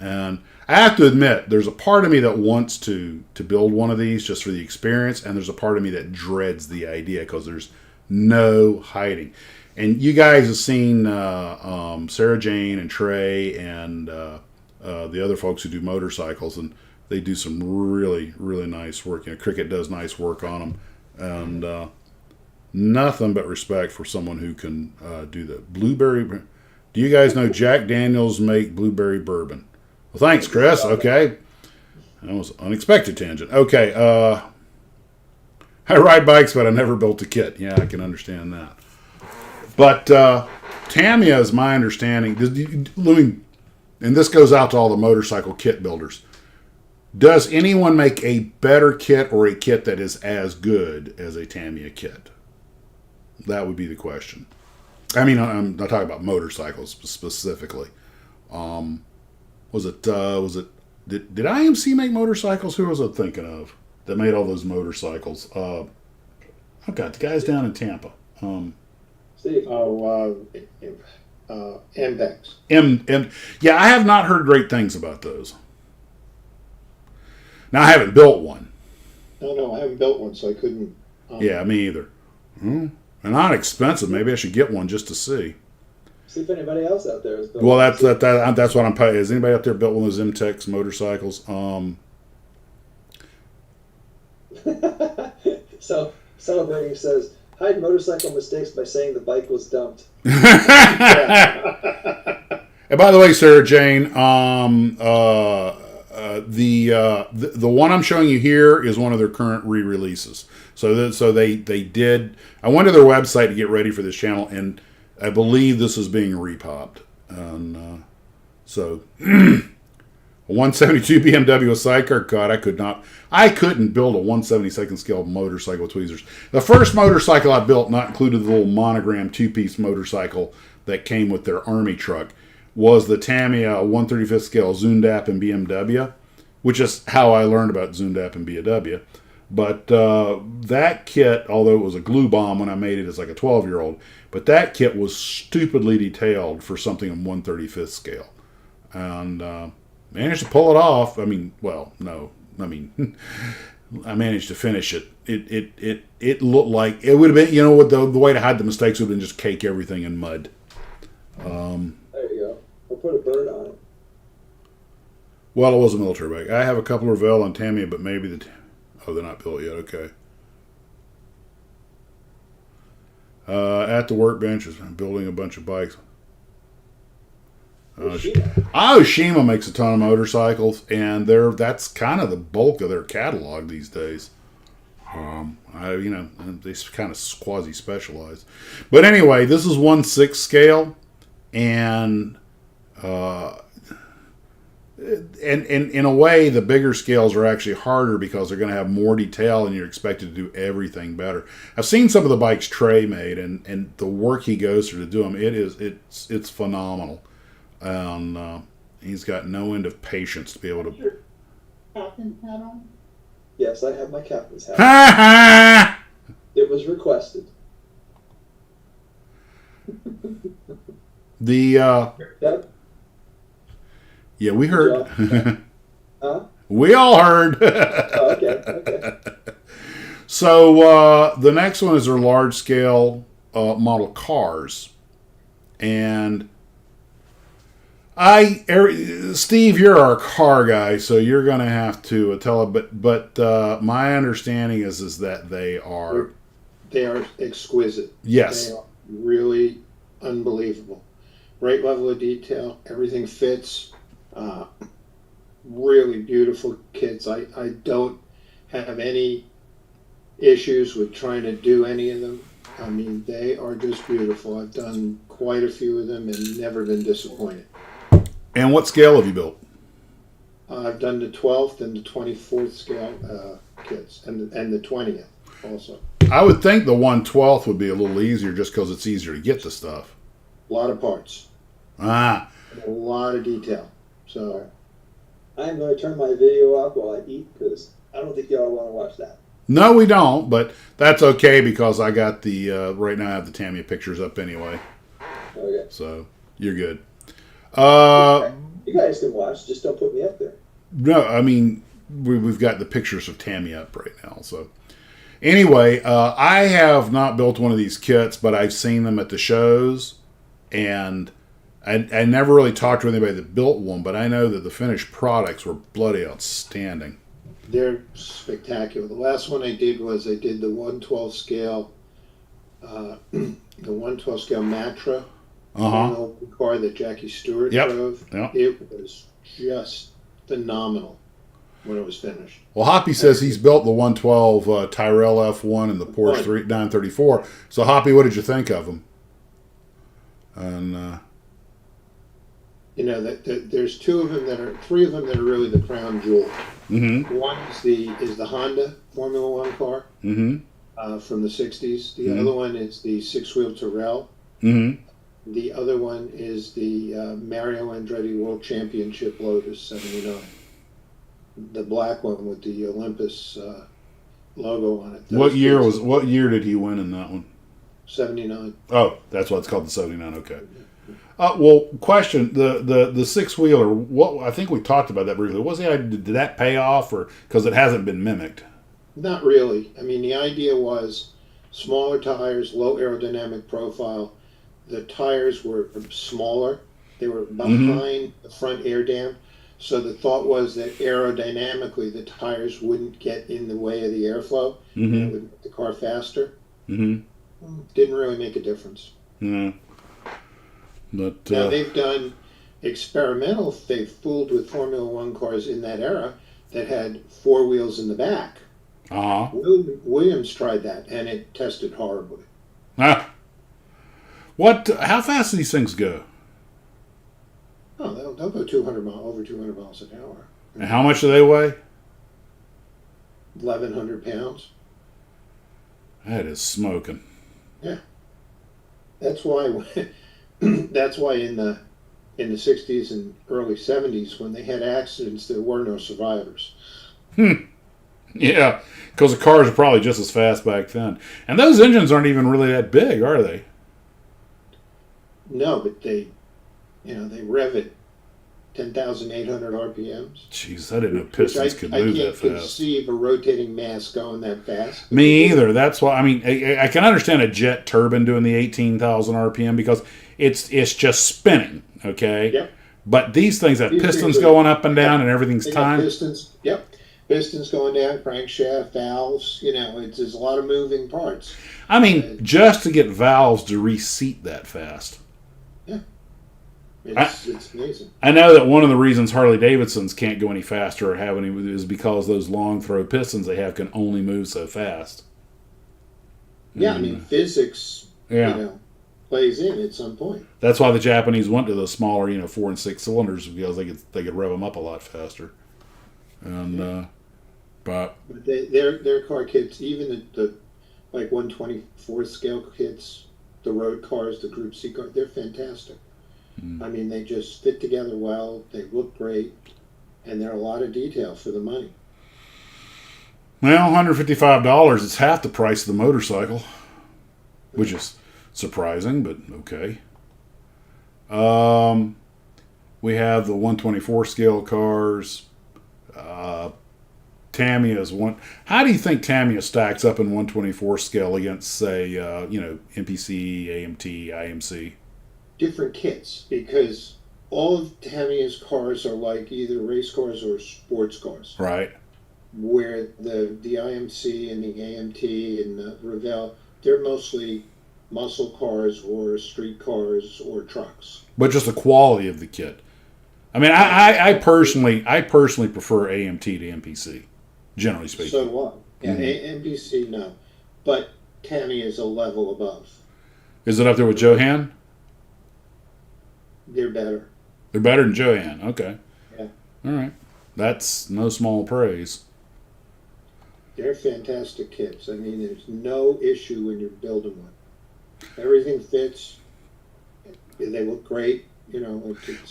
And I have to admit, there's a part of me that wants to build one of these just for the experience, and there's a part of me that dreads the idea because there's no hiding. And you guys have seen Sarah Jane and Trey and the other folks who do motorcycles, and they do some really, really nice work. Cricket does nice work on them, and nothing but respect for someone who can do the blueberry. Do you guys know Jack Daniels make blueberry bourbon? Well, thanks, Chris. Okay. That was an unexpected tangent. Okay. I ride bikes, but I never built a kit. Yeah, I can understand that. But Tamiya is my understanding. And this goes out to all the motorcycle kit builders. Does anyone make a better kit or a kit that is as good as a Tamiya kit? That would be the question. I mean, I'm not talking about motorcycles specifically. Did IMC make motorcycles? Who was I thinking of that made all those motorcycles? I've got the guys down in Tampa. Steve. Ampex. Yeah, I have not heard great things about those. Now, I haven't built one. No, I haven't built one, so I couldn't. Yeah, me either. They're not expensive. Maybe I should get one just to see. See if anybody else out there has built. Well, that's what I'm paying. Has anybody out there built one of those MTEX motorcycles? So Celebrating says, hide motorcycle mistakes by saying the bike was dumped. And by the way, Sarah Jane, the one I'm showing you here is one of their current re-releases. So they did. I went to their website to get ready for this channel, and I believe this is being repopped. And so a 172 BMW with sidecar. God, I couldn't build a 172nd scale motorcycle with tweezers. The first motorcycle I built, not included the little monogram 2-piece motorcycle that came with their army truck, was the Tamiya 135th scale Zundap and BMW, which is how I learned about Zundap and BMW. But that kit, although it was a glue bomb when I made it as like a 12-year-old, but that kit was stupidly detailed for something in 135th scale. And managed to pull it off. I mean, well, no. I mean, I managed to finish it. It looked like it would have been, what the way to hide the mistakes would have been just cake everything in mud. There you go. I'll put a bird on it. Well, it was a military bike. I have a couple of Revell and Tamiya, but maybe they're not built yet. Okay. At the workbench is building a bunch of bikes. Shima makes a ton of motorcycles, and that's kind of the bulk of their catalog these days. They kind of quasi specialize. But anyway, this is 1/6 scale, and in a way, the bigger scales are actually harder because they're going to have more detail, and you're expected to do everything better. I've seen some of the bikes Trey made, and the work he goes through to do them, it's phenomenal. And he's got no end of patience to be able to. Your captain's hat on? Yes, I have my captain's hat. Ha ha! It was requested. Yep. Yeah, we heard. Huh? We all heard. Oh, okay. So the next one is their large scale model cars, and Steve, you're our car guy, so you're going to have to tell it. But my understanding is that they are exquisite. Yes, they are really unbelievable. Great level of detail. Everything fits. Really beautiful kits. I don't have any issues with trying to do any of them. I mean, they are just beautiful. I've done quite a few of them and never been disappointed. And what scale have you built? I've done the 12th and the 24th scale kits, and the 20th also. I would think the 1/12 would be a little easier just because it's easier to get the stuff. A lot of parts. A lot of detail. So I'm going to turn my video off while I eat because I don't think y'all want to watch that. No, we don't, but that's okay because I got right now I have the Tamiya pictures up anyway. Okay. So you're good. You guys can watch, just don't put me up there. No, I mean, we've got the pictures of Tamiya up right now. So anyway, I have not built one of these kits, but I've seen them at the shows, and I never really talked to anybody that built one, but I know that the finished products were bloody outstanding. They're spectacular. The last one I did the 1/12 scale, the 1/12 scale Matra. Car that Jackie Stewart drove. Yep. It was just phenomenal when it was finished. Well, Hoppy says he's built the 1/12 Tyrrell F1 and the Porsche 934. So, Hoppy, what did you think of them? And there's three of them that are really the crown jewel. Mm-hmm. One is the Honda Formula One car from the '60s. The other one is the six-wheel Tyrrell. Mm-hmm. The other one is the Mario Andretti World Championship Lotus 79. The black one with the Olympus logo on it. What year did he win in that one? 79. Oh, that's why it's called the 79. Okay. Well, question: the six wheeler. What I think we talked about that briefly. Did that pay off, or because it hasn't been mimicked? Not really. I mean, the idea was smaller tires, low aerodynamic profile. The tires were smaller. They were behind the front air dam. So the thought was that aerodynamically the tires wouldn't get in the way of the airflow and it would make the car faster. Didn't really make a difference. Yeah. But, now they've done experimental, they've fooled with Formula One cars in that era that had four wheels in the back. Williams tried that and it tested horribly. How fast do these things go? Oh, they'll go 200 miles, over 200 miles an hour. And how much do they weigh? 1,100 pounds. That is smoking. Yeah, that's why. That's why in the 60s and early 70s, when they had accidents, there were no survivors. Yeah, because the cars are probably just as fast back then, and those engines aren't even really that big, are they? No, but they rev it 10,800 RPMs. Jeez, I didn't know Which pistons could move that I can't fast. conceive a rotating mass going that fast. Me either. That's why. I mean, I can understand a jet turbine doing the 18,000 RPM because it's just spinning. Okay. Yep. But these things have These pistons things are- going up and down, and everything's They got timed. pistons. Yep. Pistons going down, crankshaft, valves. There's a lot of moving parts. I mean, just to get valves to reseat that fast. It's amazing. I know that one of the reasons Harley Davidsons can't go any faster or have any is because those long throw pistons they have can only move so fast. Yeah, I mean, physics, plays in at some point. That's why the Japanese went to the smaller, 4 and 6 cylinders because they could rev them up a lot faster. And but their car kits, even the like 124 scale kits, the road cars, the Group C cars, they're fantastic. I mean, they just fit together well. They look great, and they're a lot of detail for the money. Well, $155 is half the price of the motorcycle, which is surprising, but okay. We have the 124 scale cars. Tamiya's one. How do you think Tamiya stacks up in 124 scale against, say, MPC, AMT, IMC? Different kits, because all of Tamiya's cars are like either race cars or sports cars. Right. Where the IMC and the AMT and the Revell, they're mostly muscle cars or street cars or trucks. But just the quality of the kit. I mean, I personally prefer AMT to MPC, generally speaking. So do I. Yeah, MPC, no. But Tamiya is a level above. Is it up there with Johan? They're better. They're better than Johan. Okay. Yeah. All right. That's no small praise. They're fantastic kits. I mean, there's no issue when you're building one. Everything fits. They look great.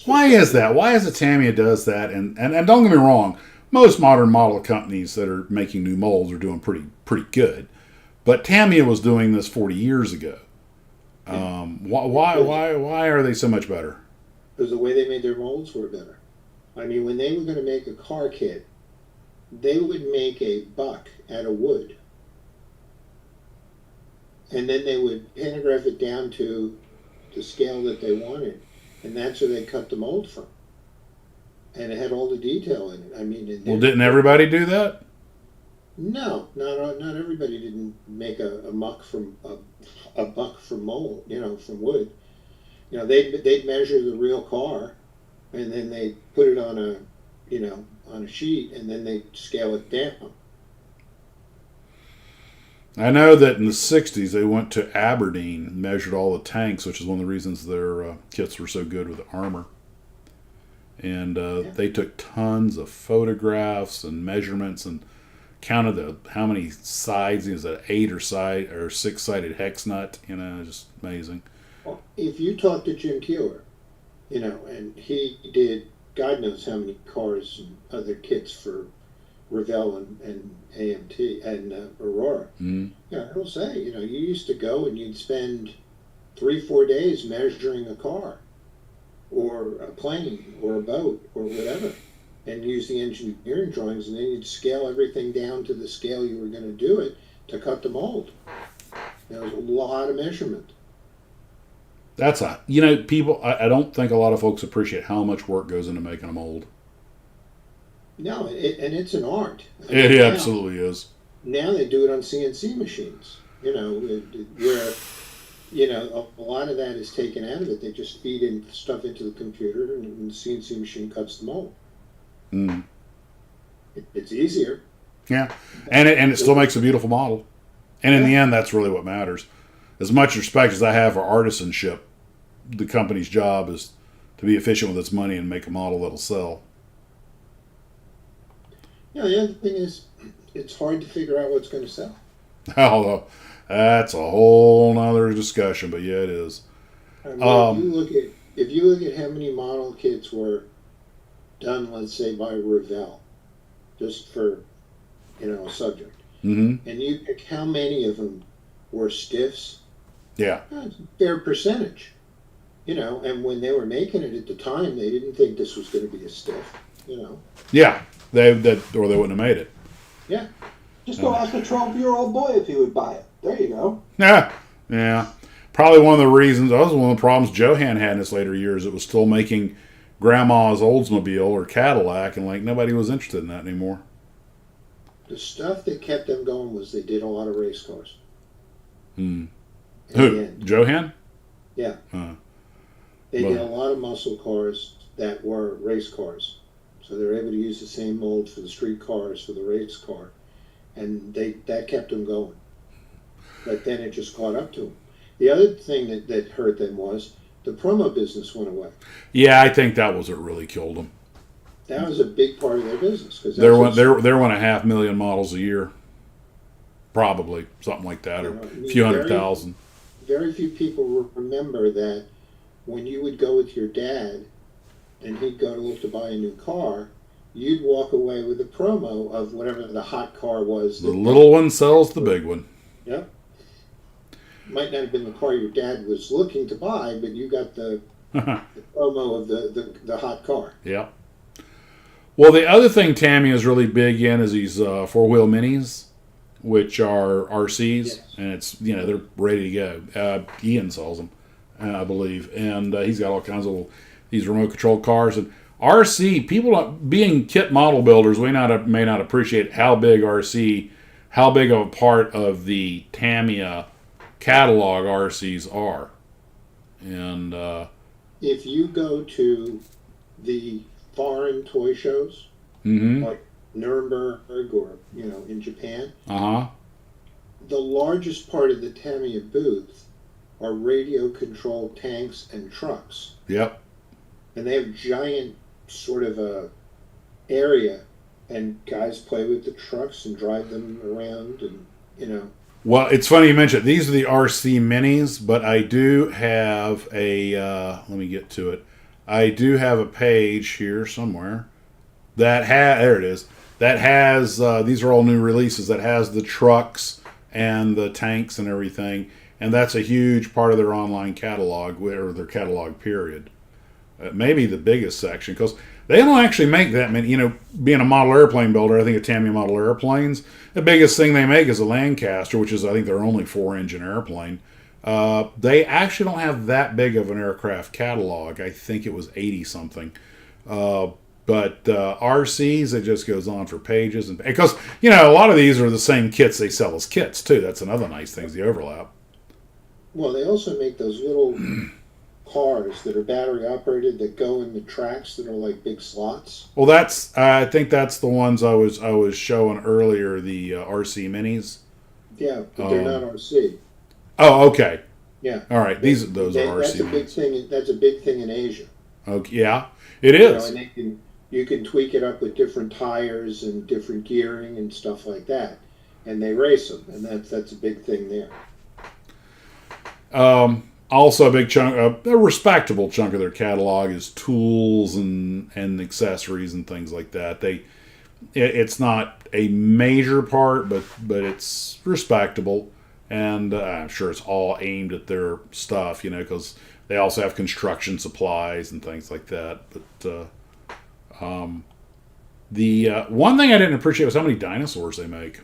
Why is that? Why is it Tamiya does that? And don't get me wrong, most modern model companies that are making new molds are doing pretty good. But Tamiya was doing this 40 years ago. Why are they so much better? Because the way they made their molds were better. I mean, when they were going to make a car kit, they would make a buck out of wood. And then they would pantograph it down to the scale that they wanted. And that's where they cut the mold from. And it had all the detail in it. I mean, didn't everybody do that? No, not everybody didn't make a buck from mold, from wood. They'd measure the real car, and then they put it on a sheet, and then they scale it down. I know that in the 60s they went to Aberdeen and measured all the tanks, which is one of the reasons their kits were so good with the armor. And they took tons of photographs and measurements and counted how many sides. Is it 8 or 6-sided hex nut? Just amazing. Well, if you talk to Jim Keeler, and he did God knows how many cars and other kits for Revell and AMT and Aurora. Mm-hmm. He'll say, you used to go and you'd spend 3-4 days measuring a car or a plane or a boat or whatever, and use the engineering drawings, and then you'd scale everything down to the scale you were going to do it to cut the mold. There was a lot of measurement. That's people, I don't think a lot of folks appreciate how much work goes into making a mold. No, and it's an art. It absolutely is. Now they do it on CNC machines, where, a lot of that is taken out of it. They just feed in stuff into the computer, and the CNC machine cuts the mold. Mm. It's easier. Yeah, and it still makes a beautiful model. And in the end, that's really what matters. As much respect as I have for artisanship, the company's job is to be efficient with its money and make a model that'll sell. Yeah, the other thing is, it's hard to figure out what's going to sell. Although, that's a whole nother discussion, but yeah, it is. I mean, if you look at how many model kits were done, let's say, by Revell, just for, a subject, mm-hmm. and you pick how many of them were stiffs, yeah, that's a fair percentage. you know, and when they were making it at the time, they didn't think this was going to be a stiff, you know. Yeah, or they wouldn't have made it. Yeah. Just go ask a 12-year-old boy if he would buy it. There you go. Yeah. Probably one of the reasons, that was one of the problems Johan had in his later years. It was still making Grandma's Oldsmobile or Cadillac, and like nobody was interested in that anymore. The stuff that kept them going was they did a lot of race cars. Hmm. In Who? the end. Johan? Yeah. They did a lot of muscle cars that were race cars. So they were able to use the same mold for the street cars, for the race car. And that kept them going. But then it just caught up to them. The other thing that hurt them was the promo business went away. Yeah, I think that was what really killed them. That was a big part of their business. Cause There went 500,000 models a year. Probably. Something like that. Or a few 100,000. Very few people remember that when you would go with your dad and he'd go to look to buy a new car, you'd walk away with a promo of whatever the hot car was. The little one sells the big one. Yep. Might not have been the car your dad was looking to buy, but you got the promo of the hot car. Yep. Well, the other thing Tamiya is really big in is these four-wheel minis, which are RCs, Yes. and it's they're ready to go. Ian sells them, I believe, and he's got all kinds of these remote control cars. And RC people, being kit model builders, may not appreciate how big of a part of the Tamiya catalog RCs are. And If you go to the foreign toy shows, like Nuremberg or in Japan, the largest part of the Tamiya booth are radio controlled tanks and trucks. Yep. And they have giant sort of a area, and guys play with the trucks and drive them around, and Well, it's funny you mentioned these are the RC minis, but I do have a let me get to it. I do have a page here somewhere that there it is. That has these are all new releases. That has the trucks and the tanks and everything, and that's a huge part of their online catalog or their catalog period. Maybe the biggest section because they don't actually make that many. Being a model airplane builder, I think of Tamiya model airplanes. The biggest thing they make is a Lancaster, which is I think their only 4-engine airplane. They actually don't have that big of an aircraft catalog. I think it was 80 something. But RCs, it just goes on for pages, and because a lot of these are the same kits they sell as kits too. That's another nice thing, is the overlap. well, they also make those little cars that are battery operated that go in the tracks that are like big slots. Well, I think that's the ones I was showing earlier, the RC minis. Yeah, but they're not RC. Oh, okay. Yeah. All right. Those are RC. That's a big thing. That's a big thing in Asia. Okay. Yeah, it is. And you can tweak it up with different tires and different gearing and stuff like that, and they race them, and that's a big thing there. Also, a big chunk, a respectable chunk of their catalog is tools and accessories and things like that. It's not a major part, but it's respectable, and I'm sure it's all aimed at their stuff, because they also have construction supplies and things like that. But the one thing I didn't appreciate was how many dinosaurs they make.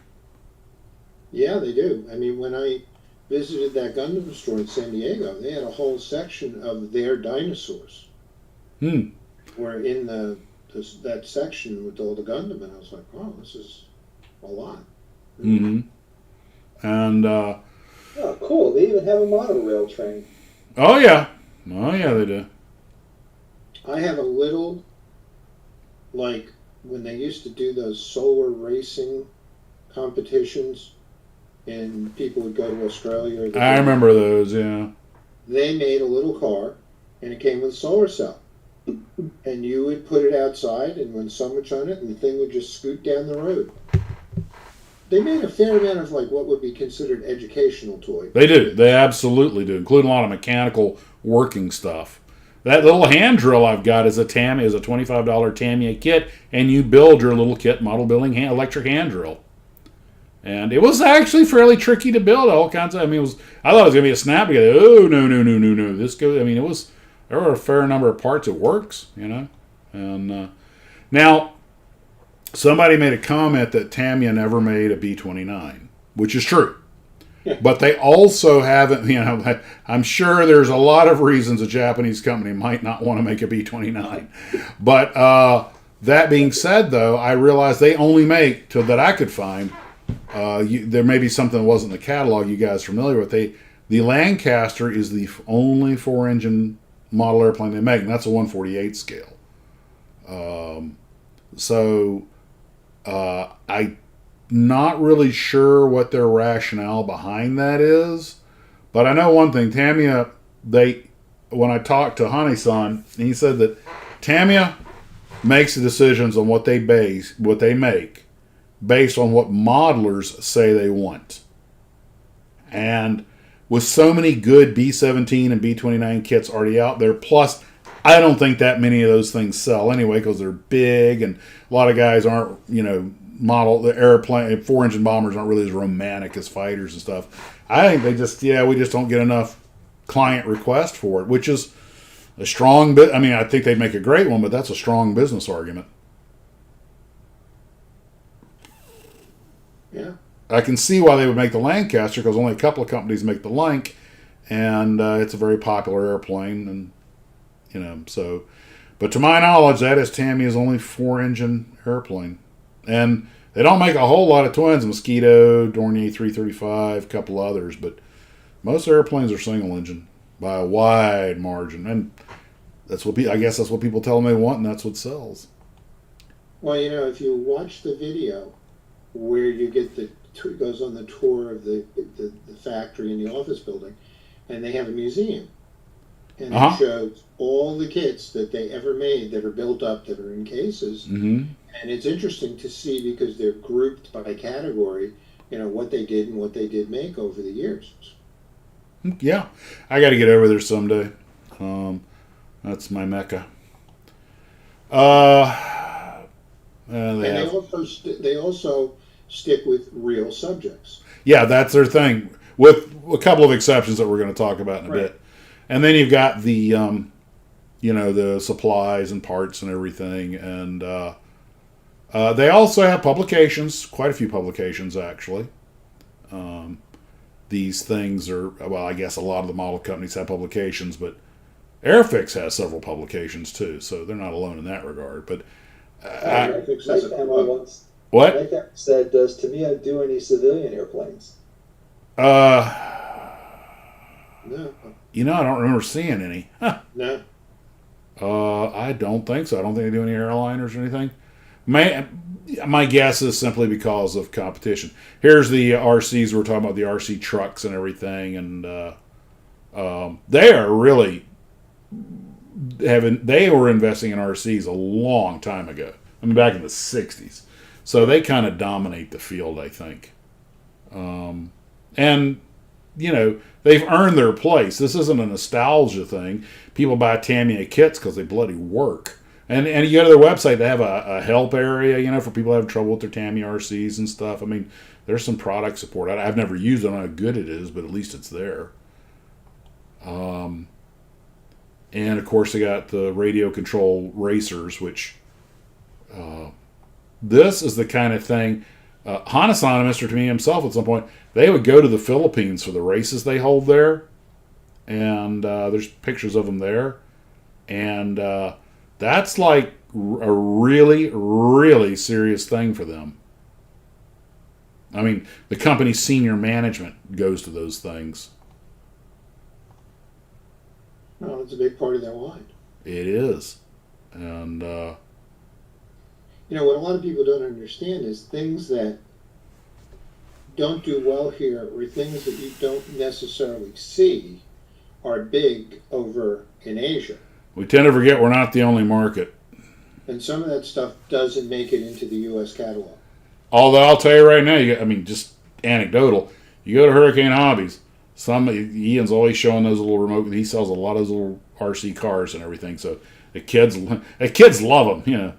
Yeah, they do. I mean, when I visited that Gundam store in San Diego, they had a whole section of their dinosaurs. Were in that section with all the Gundam, and I was like, "Oh, this is a lot." And Oh, cool! They even have a monorail train. oh yeah, they do. I have a little, like when they used to do those solar racing competitions, and people would go to Australia. I remember those. Yeah. They made a little car, and it came with a solar cell. And you would put it outside, and when sun would shine it, and the thing would just scoot down the road. They made a fair amount of what would be considered educational toys. They do. They absolutely do, including a lot of mechanical working stuff. That little hand drill I've got is a $25 Tamiya kit, and you build your little kit model building electric hand drill. And it was actually fairly tricky to build. All kinds of, I thought it was going to be a snap together. Oh, no. This goes, it was there are a fair number of parts it works, you know. And now, somebody made a comment that Tamiya never made a B-29, which is true. But they also haven't, you know, I'm sure there's a lot of reasons a Japanese company might not want to make a B-29. But that being said, though, I realized they only make, to that I could find, there may be something that wasn't in the catalog you guys are familiar with. The Lancaster is the only 4-engine model airplane they make, and that's a 148 scale. I'm not really sure what their rationale behind that is, but I know one thing. Tamiya, when I talked to Hane-san, he said that Tamiya makes the decisions on what they make based on what modelers say they want. And with so many good B-17 and B-29 kits already out there, plus I don't think that many of those things sell anyway because they're big and a lot of guys aren't, you know, the airplane 4-engine bombers aren't really as romantic as fighters and stuff. I think we just don't get enough client request for it, which is a strong bit. I mean, I think they'd make a great one, but that's a strong business argument. Yeah. I can see why they would make the Lancaster because only a couple of companies make the Lanc, and it's a very popular airplane, and you know so. But to my knowledge, that is Tamiya's only 4-engine airplane. And they don't make a whole lot of twins. Mosquito, Dornier 335, a couple others. But most airplanes are single engine by a wide margin. And I guess that's what people tell them they want, and that's what sells. Well, you know, if you watch the video where you get it goes on the tour of the factory and the office building, and they have a museum. And it shows all the kits that they ever made that are built up, that are in cases. Mm-hmm. And it's interesting to see because they're grouped by category, you know, what they did and what they did make over the years. Yeah. I got to get over there someday. That's my mecca. They also stick with real subjects. Yeah, that's their thing, with a couple of exceptions that we're going to talk about in a bit. And then you've got the, the supplies and parts and everything. And they also have publications, quite a few publications, actually. These things are, well, I guess a lot of the model companies have publications, but Airfix has several publications, too. So they're not alone in that regard. But what? Mike said, does Tamiya do any civilian airplanes? No. You know, I don't remember seeing any. No. I don't think so. I don't think they do any airliners or anything. My guess is simply because of competition. Here's the RCs. We're talking about the RC trucks and everything, and they are really they were investing in RCs a long time ago. I mean, back in the 60s. So they kind of dominate the field, I think. And, you know, they've earned their place. This isn't a nostalgia thing. People buy Tamiya kits because they bloody work. And you go to their website, they have a help area, you know, for people who have trouble with their Tamiya RCs and stuff. I mean, there's some product support. I've never used it. I don't know how good it is, but at least it's there. And, of course, they got the radio control racers, which this is the kind of thing. Hanasan and Mr. Tamiya himself at some point, they would go to the Philippines for the races they hold there. And there's pictures of them there. And that's like a really, really serious thing for them. I mean, the company's senior management goes to those things. Well, it's a big part of their line. It is. And, you know, what a lot of people don't understand is things that don't do well here or things that you don't necessarily see are big over in Asia. We tend to forget we're not the only market. And some of that stuff doesn't make it into the U.S. catalog. Although I'll tell you right now, just anecdotal, you go to Hurricane Hobbies, Ian's always showing those little remote, he sells a lot of those little RC cars and everything, so the kids love them, you know.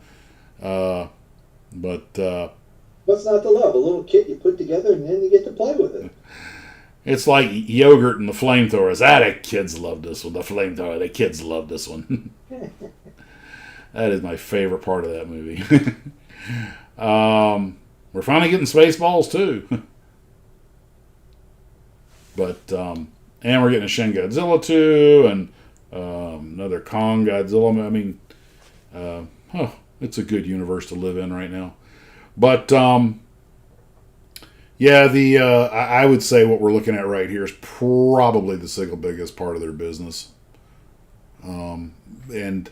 What's not to love? A little kit you put together and then you get to play with it. It's like yogurt and the flamethrowers. The kids love this one. The flamethrower, the kids love this one. That is my favorite part of that movie. We're finally getting Spaceballs too. But, and we're getting a Shin Godzilla 2 and another Kong Godzilla. I mean, it's a good universe to live in right now. But, yeah, I would say what we're looking at right here is probably the single biggest part of their business. And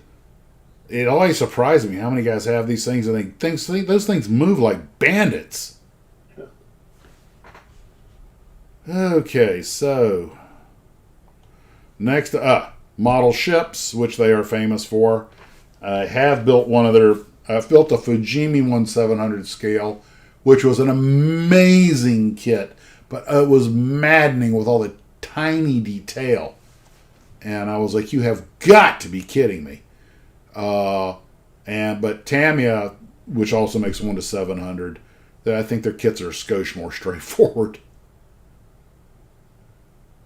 it always surprises me how many guys have these things and those things move like bandits. Okay, so next, model ships, which they are famous for. I have built I've built a Fujimi 1700 scale, which was an amazing kit, but it was maddening with all the tiny detail. And I was like, you have got to be kidding me. But Tamiya, which also makes 1-700, I think their kits are a skosh more straightforward.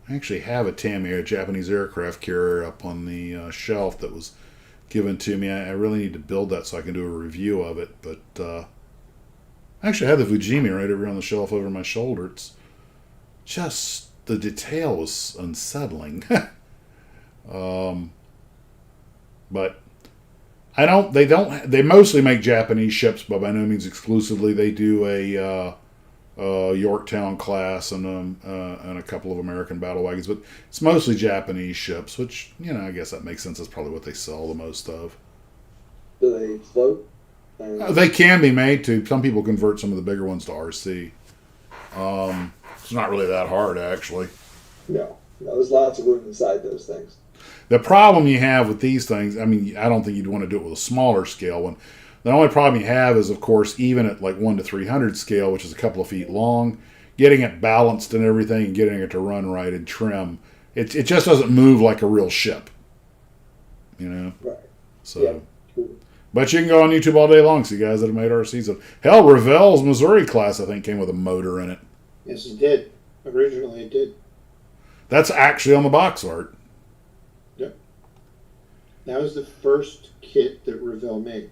I actually have a Tamiya, a Japanese aircraft carrier, up on the shelf that was given to me. I really need to build that so I can do a review of it. But I actually have the Fujimi right over on the shelf over my shoulder. It's just, the detail was unsettling. But they mostly make Japanese ships, but by no means exclusively. They do a Yorktown class and a couple of American battle wagons, but it's mostly Japanese ships, which, I guess that makes sense. That's probably what they sell the most of. Do they float? They can be made to. Some people convert some of the bigger ones to RC. It's not really that hard, actually. No, there's lots of room inside those things. The problem you have with these things, I don't think you'd want to do it with a smaller scale one. The only problem you have is, of course, even at like 1-300 scale, which is a couple of feet long, getting it balanced and everything and getting it to run right and trim, it just doesn't move like a real ship. Right. So, yeah, true. But you can go on YouTube all day long, see guys that have made RCs. Hell, Revell's Missouri class, I think, came with a motor in it. Yes, it did. Originally, it did. That's actually on the box art. Yep. That was the first kit that Revell made.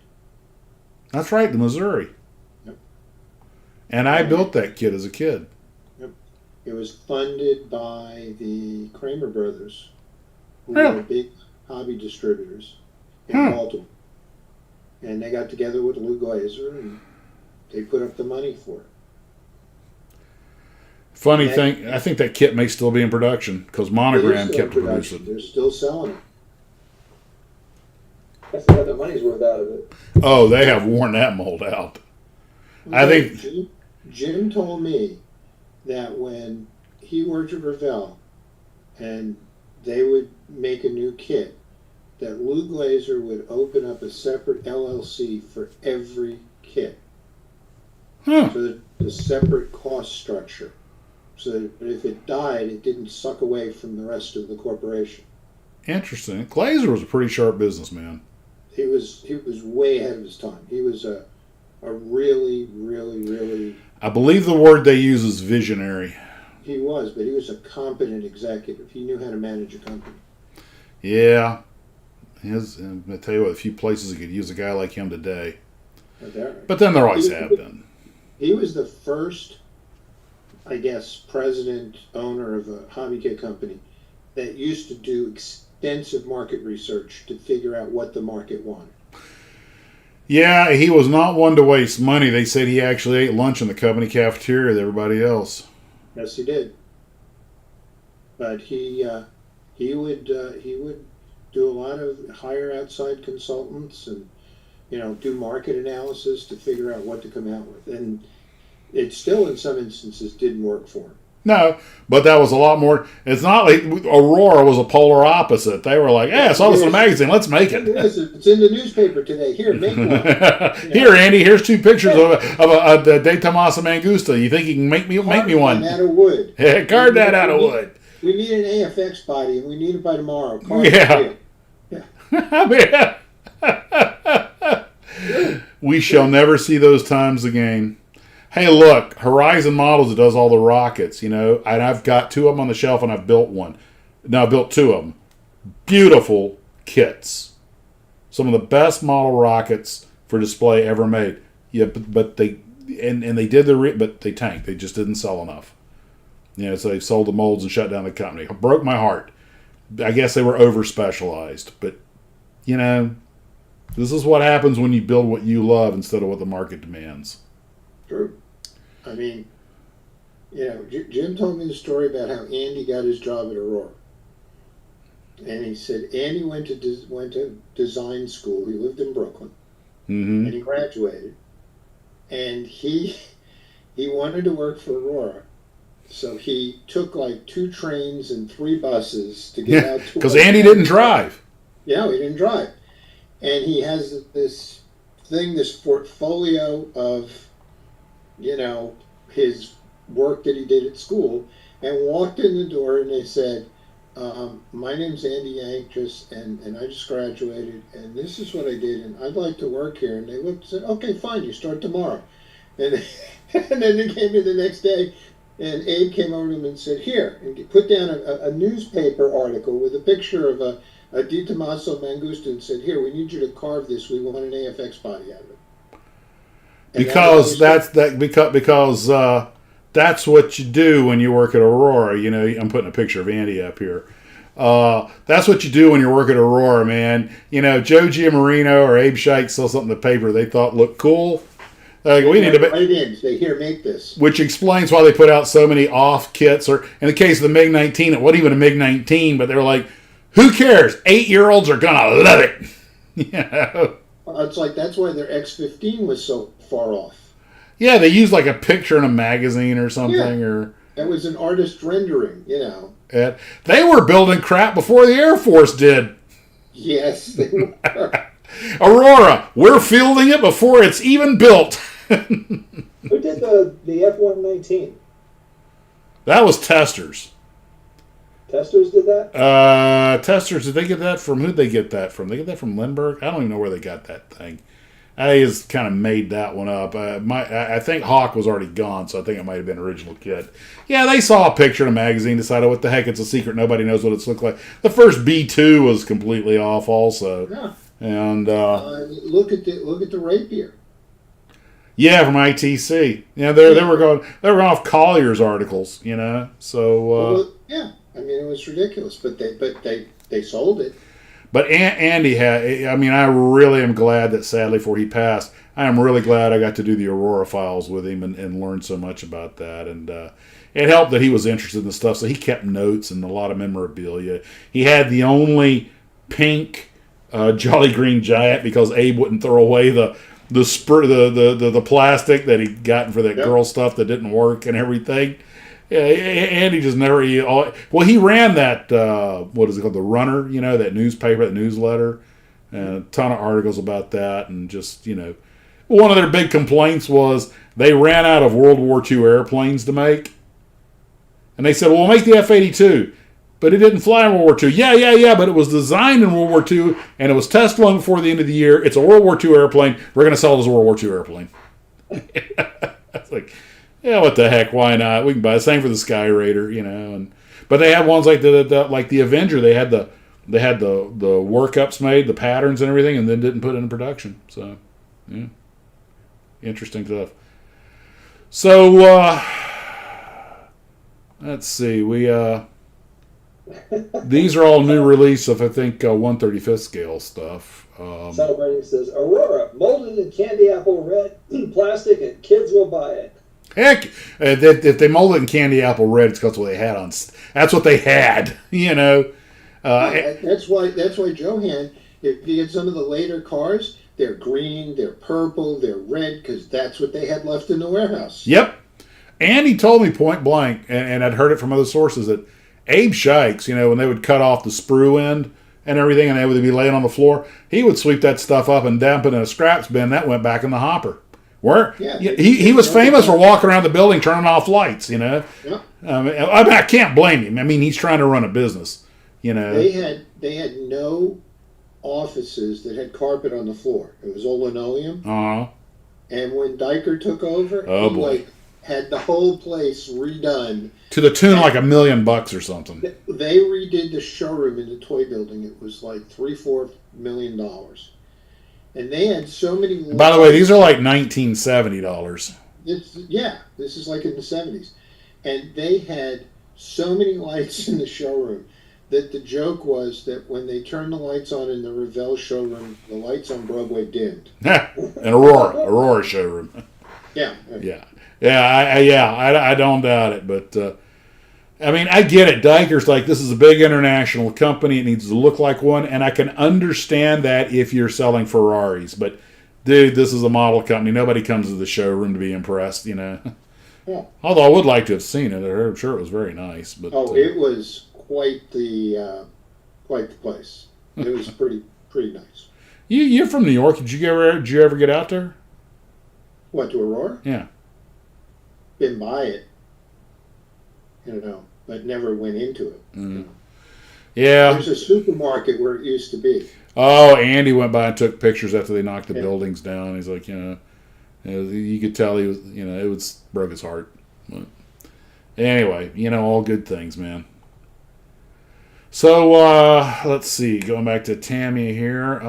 That's right, the Missouri. Yep. And I built that kit as a kid. Yep. It was funded by the Kramer brothers, who were big hobby distributors in Baltimore. And they got together with Lou Glazer and they put up the money for it. Funny thing, I think that kit may still be in production because Monogram kept producing it. They're still selling it. That's what the money's worth out of it. Oh, they have worn that mold out. I think Jim told me that when he worked at Revell and they would make a new kit, that Lou Glazer would open up a separate LLC for every kit. So that the separate cost structure. So that if it died, it didn't suck away from the rest of the corporation. Interesting. Glazer was a pretty sharp businessman. He was way ahead of his time. He was a really, really, really... I believe the word they use is visionary. He was, but he was a competent executive. He knew how to manage a company. Yeah. I tell you what, a few places that could use a guy like him today. But then there always have been. He was the first, I guess, president, owner of a hobby kit company that used to do extensive market research to figure out what the market wanted. Yeah, he was not one to waste money. They said he actually ate lunch in the company cafeteria with everybody else. Yes, he did. But he would do a lot of hire outside consultants and do market analysis to figure out what to come out with. And it still, in some instances, didn't work for him. No, but that was a lot more. It's not like Aurora was a polar opposite. They were like, I saw this in a magazine. Let's make it. It's in the newspaper today. Here, make one. Here, Andy, here's 2 pictures of a De Tomasa Mangusta. You think you can make me one? Out of wood. Carve that out of wood. We need an AFX body, and we need it by tomorrow. We shall never see those times again. hey, look, Horizon Models that does all the rockets, and I've got 2 of them on the shelf, and I've built one. No, I built 2 of them. Beautiful kits. Some of the best model rockets for display ever made. Yeah, but they they did but they tanked. They just didn't sell enough. So they sold the molds and shut down the company. It broke my heart. I guess they were over specialized, but this is what happens when you build what you love instead of what the market demands. True. I mean, Jim told me the story about how Andy got his job at Aurora. And he said Andy went to design school. He lived in Brooklyn, and he graduated. And he wanted to work for Aurora, so he took like 2 trains and 3 buses to get out to. Because Andy didn't drive. Yeah, he didn't drive, and he has this portfolio of, his work that he did at school, and walked in the door, and they said, my name's Andy Yanktis, and I just graduated, and this is what I did, and I'd like to work here. And they looked and said, okay, fine, you start tomorrow. And, and then they came in the next day, and Abe came over to him and said, here, and he put down a newspaper article with a picture of a Di Tommaso Mangusta, and said, here, we need you to carve this. We want an AFX body out of it. And Because that's what you do when you work at Aurora. I'm putting a picture of Andy up here. That's what you do when you work at Aurora, man. Joe Giammarino or Abe Scheich saw something in the paper they thought looked cool. We need to right in. Say, here, make this. Which explains why they put out so many off kits. Or in the case of the MiG-19, it wasn't even a MiG-19, but they were like, who cares? 8-year-olds are gonna love it. It's like that's why their X-15 was so far off. Yeah, they used like a picture in a magazine or something, or that was an artist rendering, And they were building crap before the Air Force did. Yes, they were. Aurora, we're fielding it before it's even built. Who did the F-119? That was Testers. Testers did that? Testers, did they get that from, who'd they get that from? They get that from Lindbergh? I don't even know where they got that thing. I just kind of made that one up. I think Hawk was already gone, so I think it might have been original kit. Yeah, they saw a picture in a magazine, decided, what the heck, it's a secret, nobody knows what it's looked like. The first B-2 was completely off also. Yeah. And look at the Rapier. Yeah, from ITC. Yeah, they were going off Collier's articles, So yeah, I mean, it was ridiculous, but they sold it. But Andy had. I mean, I really am glad that sadly, before he passed, I am really glad I got to do the Aurora files with him and learn so much about that. And it helped that he was interested in the stuff, so he kept notes and a lot of memorabilia. He had the only pink Jolly Green Giant because Abe wouldn't throw away the plastic that he'd gotten for that girl stuff that didn't work and everything. Yeah, Andy just never. He ran that what is it called, the Runner? That newspaper, that newsletter, and a ton of articles about that, and just one of their big complaints was they ran out of World War II airplanes to make, and they said, "Well, we'll make the F-82." But it didn't fly in World War II. Yeah, but it was designed in World War II, and it was test flown before the end of the year. It's a World War II airplane. We're going to sell it as a World War II airplane. It's like, yeah, what the heck? Why not? We can buy the same for the Sky Raider, But they had ones like the Avenger. They had the workups made, the patterns and everything, and then didn't put it in production. So, yeah, interesting stuff. So, let's see. These are all new release of, I think, 1/35th scale stuff. Celebrating says, Aurora, molded in candy apple red plastic, and kids will buy it. Heck, if they molded it in candy apple red, it's because what they had on. That's what they had, That's why Johan, if you get some of the later cars, they're green, they're purple, they're red, because that's what they had left in the warehouse. Yep. And he told me point blank, and I'd heard it from other sources, that Abe Sheiks, when they would cut off the sprue end and everything, and they would be laying on the floor, he would sweep that stuff up and dump it in a scraps bin. That went back in the hopper. He was famous for walking around the building turning off lights, Yeah. I can't blame him. I mean, he's trying to run a business, They had no offices that had carpet on the floor. It was all linoleum. Uh-huh. And when Diker took over, Oh, he boy. had the whole place redone. To the tune of like $1 million or something. They redid the showroom in the toy building. It was like $3-4 million, and they had so many. By the way, these are like $1970. This is like in the 70s, and they had so many lights in the showroom that the joke was that when they turned the lights on in the Revell showroom, the lights on Broadway dimmed. An Aurora showroom. Yeah. I don't doubt it, but I mean, I get it. Diker's like, this is a big international company. It needs to look like one, and I can understand that if you're selling Ferraris. But, dude, this is a model company. Nobody comes to the showroom to be impressed, you know. Yeah. Although I would like to have seen it. I'm sure it was very nice. But It was quite the place. It was pretty nice. You're from New York. Did you ever get out there? What, to Aurora? Yeah. Been by it, but never went into it. Mm. Yeah. There's a supermarket where it used to be. Oh, Andy went by and took pictures after they knocked the buildings down. He's like, you could tell he was, it broke his heart. But anyway, all good things, man. So let's see. Going back to Tamiya here.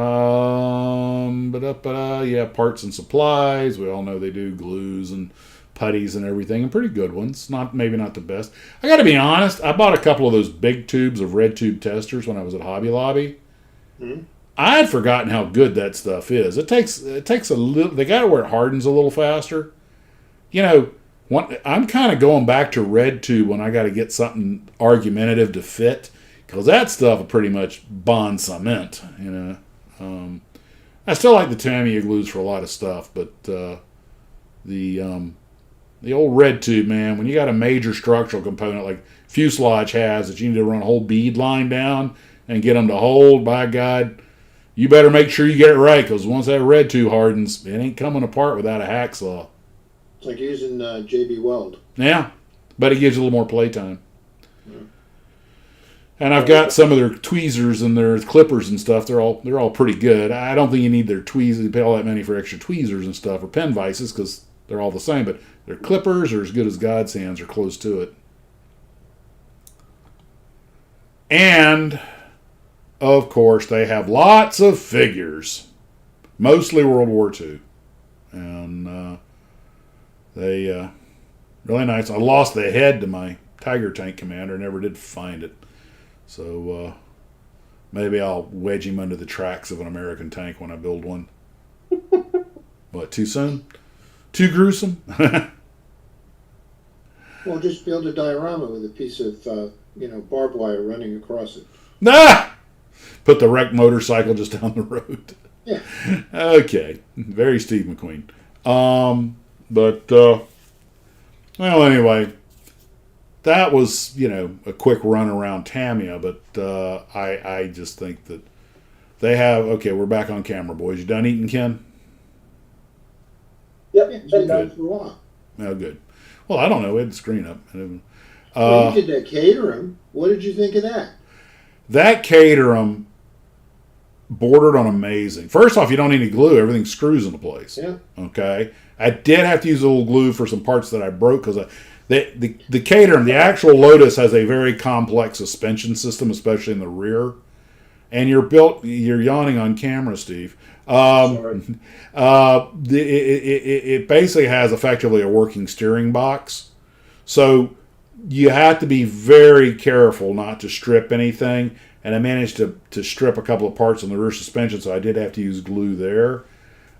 Parts and supplies. We all know they do glues and putties and everything, and pretty good ones. Maybe not the best. I got to be honest. I bought a couple of those big tubes of red tube testers when I was at Hobby Lobby. Mm-hmm. I had forgotten how good that stuff is. It takes a little. They got it where it hardens a little faster. I'm kind of going back to red tube when I got to get something argumentative to fit, because that stuff will pretty much bond cement. I still like the Tamiya glues for a lot of stuff, but the old red tube, man, when you got a major structural component like fuselage has that you need to run a whole bead line down and get them to hold, by God, you better make sure you get it right, because once that red tube hardens, it ain't coming apart without a hacksaw. It's like using JB Weld. Yeah, but it gives you a little more playtime. Yeah. And I've got some of their tweezers and their clippers and stuff. They're all pretty good. I don't think you need their tweezers. You pay all that money for extra tweezers and stuff, or pen vices, because they're all the same. But their clippers are as good as God's hands, or close to it. And, of course, they have lots of figures. Mostly World War II. And they, really nice. I lost the head to my Tiger Tank Commander. Never did find it. So, maybe I'll wedge him under the tracks of an American tank when I build one. What, too soon? Too gruesome? Well, just build a diorama with a piece of, barbed wire running across it. Ah! Put the wrecked motorcycle just down the road. Yeah. Okay. Very Steve McQueen. Well, anyway, that was, a quick run around Tamiya, but I just think that they have, okay, we're back on camera, boys. You done eating, Ken? Yep, It's been done for a while. Oh, good. Well, I don't know. We had the screen up. Well, you did that Caterham. What did you think of that? That Caterham bordered on amazing. First off, you don't need any glue. Everything screws into place. Yeah. Okay. I did have to use a little glue for some parts that I broke, because the Caterham, the actual Lotus, has a very complex suspension system, especially in the rear. And you're yawning on camera, Steve. Sorry. It basically has effectively a working steering box. So you have to be very careful not to strip anything. And I managed to strip a couple of parts on the rear suspension, so I did have to use glue there.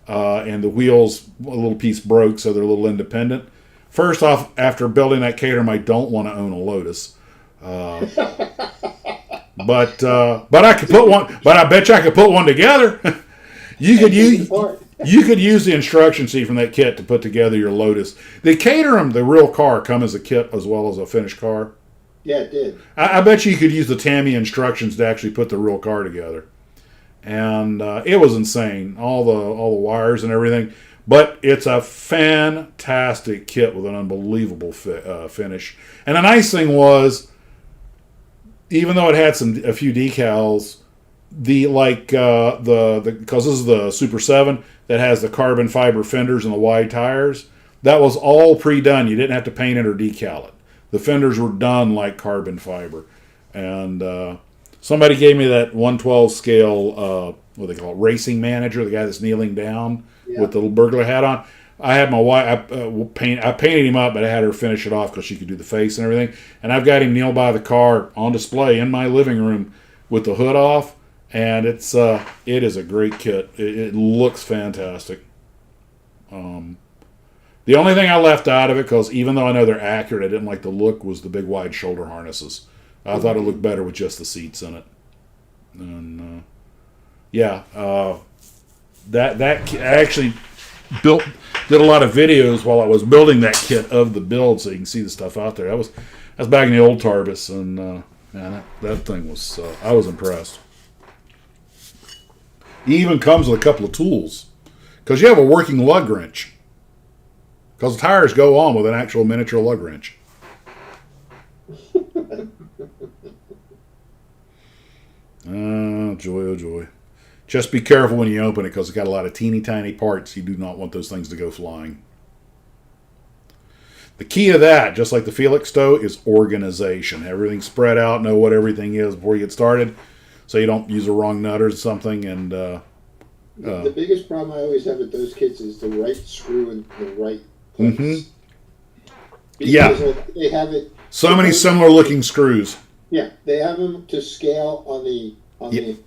And the wheels, a little piece broke, so they're a little independent. First off, after building that Caterham, I don't want to own a Lotus. But I could put one. But I bet you I could put one together. You could use the instruction sheet from that kit to put together your Lotus. The Caterham, the real car, come as a kit as well as a finished car. Yeah, it did. I bet you could use the Tamiya instructions to actually put the real car together. And it was insane, all the wires and everything. But it's a fantastic kit with an unbelievable finish. And the nice thing was, even though it had a few decals, because this is the Super 7, that has the carbon fiber fenders and the wide tires. That was all pre-done. You didn't have to paint it or decal it. The fenders were done like carbon fiber. And somebody gave me that 112 scale, what they call it, racing manager, the guy that's kneeling down with the little burglar hat on. I had my wife, I painted him up, but I had her finish it off because she could do the face and everything. And I've got him kneel by the car on display in my living room with the hood off. And it is a great kit. It looks fantastic. The only thing I left out of it, because even though I know they're accurate, I didn't like the look, was the big wide shoulder harnesses. I thought it looked better with just the seats in it. And that I actually did a lot of videos while I was building that kit of the build, so you can see the stuff out there. I was back in the old Tarbis, and man, that thing was I was impressed. It even comes with a couple of tools, because you have a working lug wrench. Because the tires go on with an actual miniature lug wrench. Oh, joy, oh, joy. Just be careful when you open it, because it's got a lot of teeny tiny parts. You do not want those things to go flying. The key to that, just like the Felix tow, is organization. Everything spread out, know what everything is before you get started, so you don't use the wrong nut or something. And the biggest problem I always have with those kits is the right screw in the right place. Mm-hmm. Yeah, they have it. So many similar looking screws. Yeah, they have them to scale on the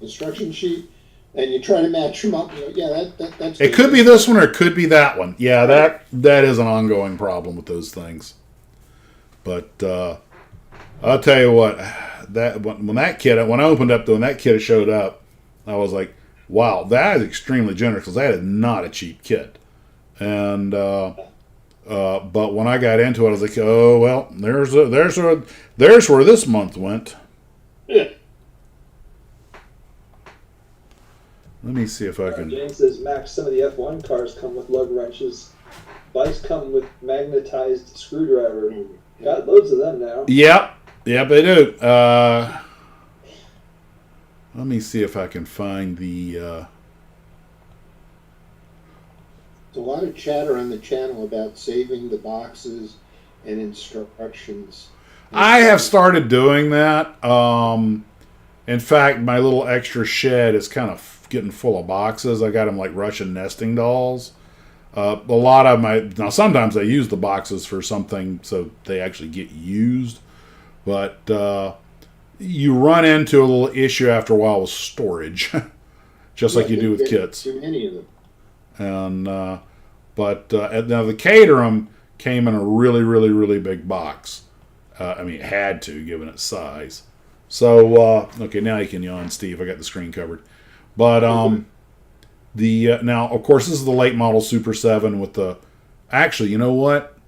instruction sheet, and you try to match them up. That's. It could be this one or it could be that one. Yeah, that is an ongoing problem with those things. But I'll tell you what, when I opened up when that kit showed up, I was like, wow, that is extremely generous, because that is not a cheap kit. And but when I got into it, I was like, oh well, there's where this month went. Yeah. Let me see if I can. James says, Max, some of the F1 cars come with lug wrenches. Bikes come with magnetized screwdriver. Got loads of them now. Yep, they do. Let me see if I can find the. There's a lot of chatter on the channel about saving the boxes and instructions. I have started doing that. In fact, my little extra shed is kind of getting full of boxes. I got them like Russian nesting dolls. A lot of now sometimes I use the boxes for something so they actually get used, but you run into a little issue after a while with storage, just like you do with kits. Too many of them. And now the Caterham came in a really, really, really big box. I mean, it had to, given its size. So okay, now you can yawn, Steve. I got the screen covered. But now, of course, this is the late model Super 7 with the. Actually, you know what?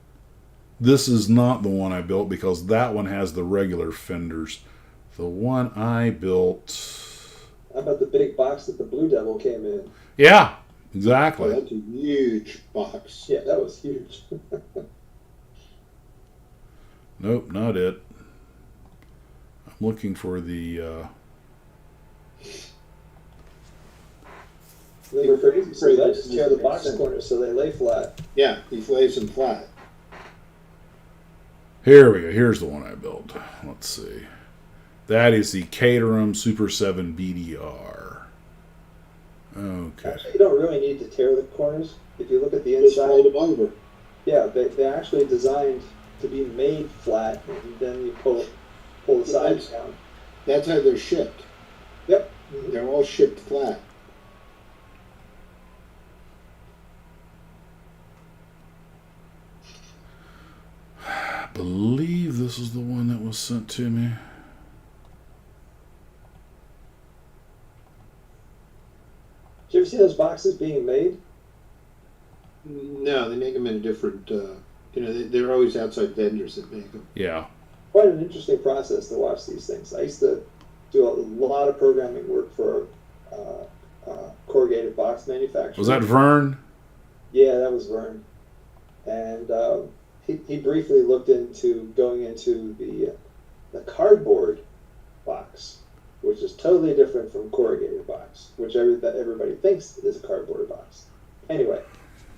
This is not the one I built, because that one has the regular fenders. The one I built. How about the big box that the Blue Devil came in? Yeah. Exactly. Oh, that's a huge box. Yeah, that was huge. Nope, not it. I'm looking for the. They for that, just tear the box corners so they lay flat. Yeah, he lays them flat. Here we go. Here's the one I built. Let's see. That is the Caterham Super 7 BDR. Okay. Actually, you don't really need to tear the corners. If you look at the Just inside, fold them over. yeah, they're actually designed to be made flat, and then you pull the sides down. That's how they're shipped. Yep. They're all shipped flat. I believe this is the one that was sent to me. Did you ever see those boxes being made? No, they make them in a different. They're always outside vendors that make them. Yeah. Quite an interesting process to watch these things. I used to do a lot of programming work for corrugated box manufacturer. Was that Vern? Yeah, that was Vern. And he briefly looked into going into the cardboard box, which is totally different from corrugated box, which everybody thinks is a cardboard box. Anyway,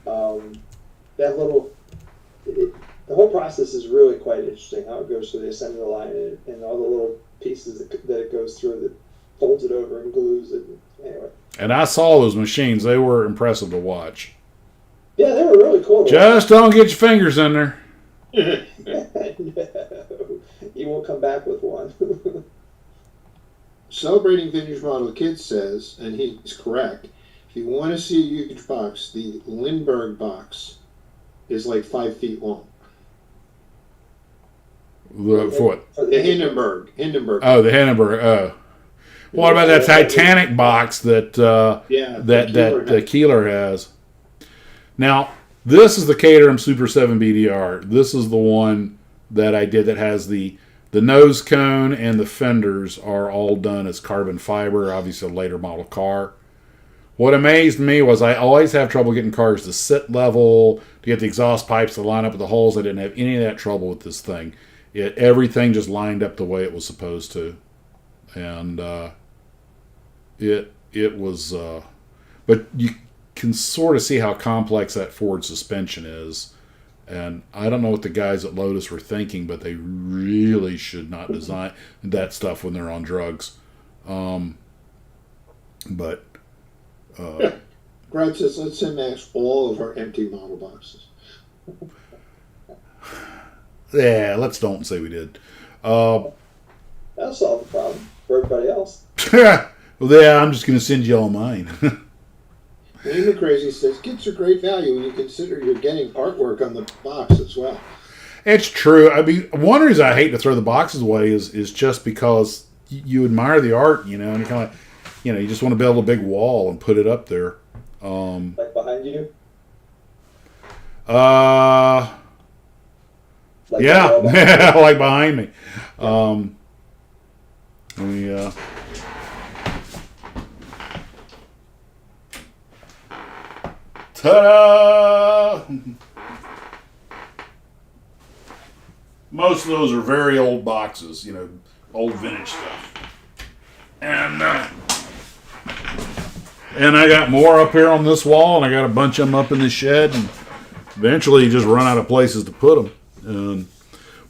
that little, the whole process is really quite interesting. How it goes through the assembly line and all the little pieces that it goes through that folds it over and glues it. Anyway. And I saw those machines. They were impressive to watch. Yeah, they were really cool. Just don't get your fingers in there. No, you won't come back with one. Celebrating Vintage Model Kid says, and he's correct, if you want to see a huge box, the Lindbergh box is like 5 feet long. The foot. The Hindenburg. Oh, the Hindenburg. Oh. What about that Titanic box that Keeler has? Now, this is the Caterham Super 7 BDR. This is the one that I did that has the nose cone and the fenders are all done as carbon fiber, obviously a later model car. What amazed me was I always have trouble getting cars to sit level, to get the exhaust pipes to line up with the holes. I didn't have any of that trouble with this thing. Everything just lined up the way it was supposed to. And it was... but you can sort of see how complex that Ford suspension is. And I don't know what the guys at Lotus were thinking, but they really should not design that stuff when they're on drugs. Brad says, let's max all of our empty model boxes. Yeah, let's don't say we did. That'll solve the problem for everybody else. Well, yeah, I'm just going to send you all mine. Wayne McCrazy says, kits are great value when you consider you're getting artwork on the box as well. It's true. I mean, one reason I hate to throw the boxes away is just because you admire the art, and you kind of, you just want to build a big wall and put it up there. Like behind you? Yeah, like behind me. Ta-da! Most of those are very old boxes, old vintage stuff. And I got more up here on this wall, and I got a bunch of them up in the shed, and eventually you just run out of places to put them.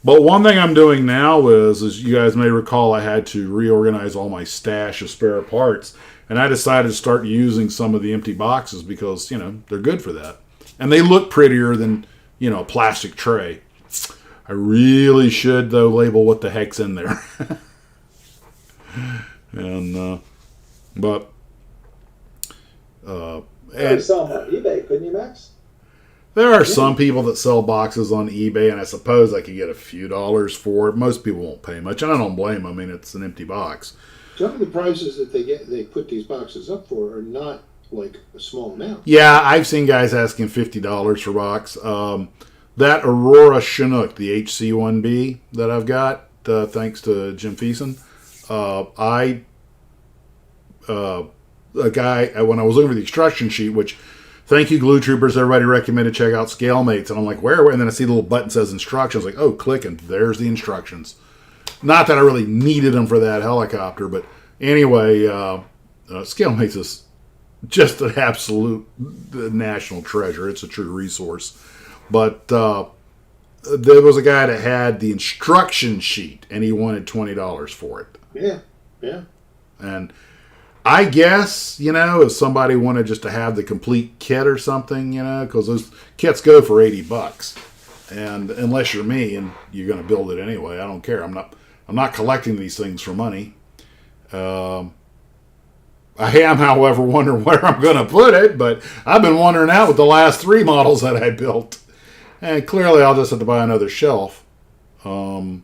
But one thing I'm doing now is, as you guys may recall, I had to reorganize all my stash of spare parts. And I decided to start using some of the empty boxes because, they're good for that. And they look prettier than, a plastic tray. I really should, though, label what the heck's in there. And sell them on eBay, couldn't you, Max? There are some people that sell boxes on eBay, and I suppose I could get a few dollars for it. Most people won't pay much, and I don't blame them. I mean, it's an empty box. Some of the prices that they put these boxes up for are not like a small amount. Yeah, I've seen guys asking $50 for a box. That Aurora Chinook, the HC1B that I've got, thanks to Jim Feason, a guy, when I was looking for the instruction sheet, which, thank you, Glue Troopers, everybody recommended check out ScaleMates, and I'm like, where? And then I see the little button says instructions, like, oh, click, and there's the instructions. Not that I really needed them for that helicopter, but anyway, ScaleMates is just an absolute national treasure. It's a true resource. But there was a guy that had the instruction sheet, and he wanted $20 for it. Yeah. And I guess, if somebody wanted just to have the complete kit or something, because those kits go for $80. And unless you're me and you're going to build it anyway, I don't care. I'm not collecting these things for money. I am, however, wondering where I'm going to put it, but I've been wondering that with the last 3 models that I built. And clearly I'll just have to buy another shelf. By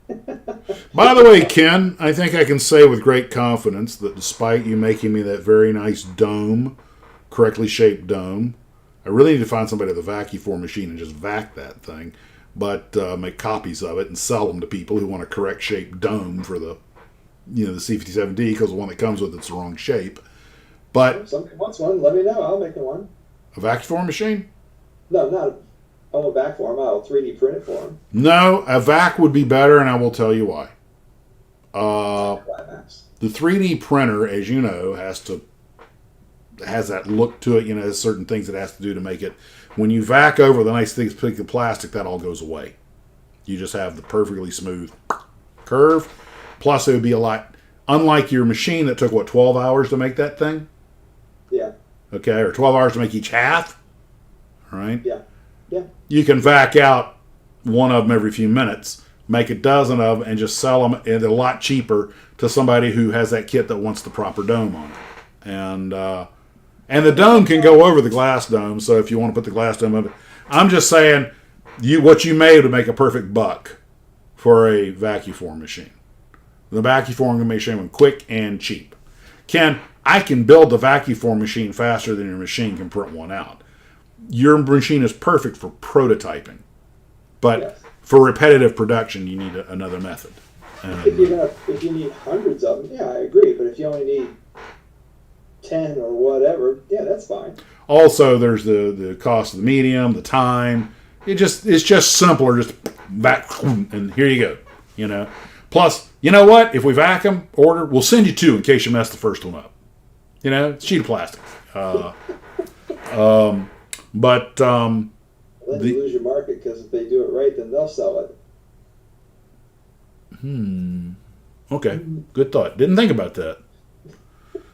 the way, Ken, I think I can say with great confidence that despite you making me that very nice dome, correctly shaped dome, I really need to find somebody with a vacuum machine and just vac that thing, but make copies of it and sell them to people who want a correct shaped dome for the C-57D, because the one that comes with it's the wrong shape. But if somebody wants one, let me know. I'll make one. A vacuum machine? No, not I won't vac for them. I'll 3D print it for them. No, a vac would be better, and I will tell you why. The 3D printer, as you know, has to has that look to it. There's certain things it has to do to make it. When you vac over the nice things, pick the plastic, that all goes away. You just have the perfectly smooth curve. Plus, it would be a lot, unlike your machine that took, 12 hours to make that thing? Yeah. Okay, or 12 hours to make each half? All right? Yeah. Yeah. You can vac out one of them every few minutes, make a dozen of them, and just sell them at a lot cheaper to somebody who has that kit that wants the proper dome on it. And the dome can go over the glass dome, so if you want to put the glass dome over, I'm just saying, what you made would make a perfect buck for a vacuform machine. The vacuform machine was quick and cheap. Ken, I can build the vacuform machine faster than your machine can print one out. Your machine is perfect for prototyping, but Yes. for repetitive production, you need another method. If you need hundreds of them, yeah, I agree. But if you only need 10 or whatever, yeah, that's fine. Also, there's the cost of the medium, the time. It's just simpler. Just back and here you go. Plus, you know what? If we vacuum order, we'll send you two in case you mess the first one up. It's a sheet of plastic. But Then you lose your market because if they do it right, then they'll sell it. Okay, good thought. Didn't think about that.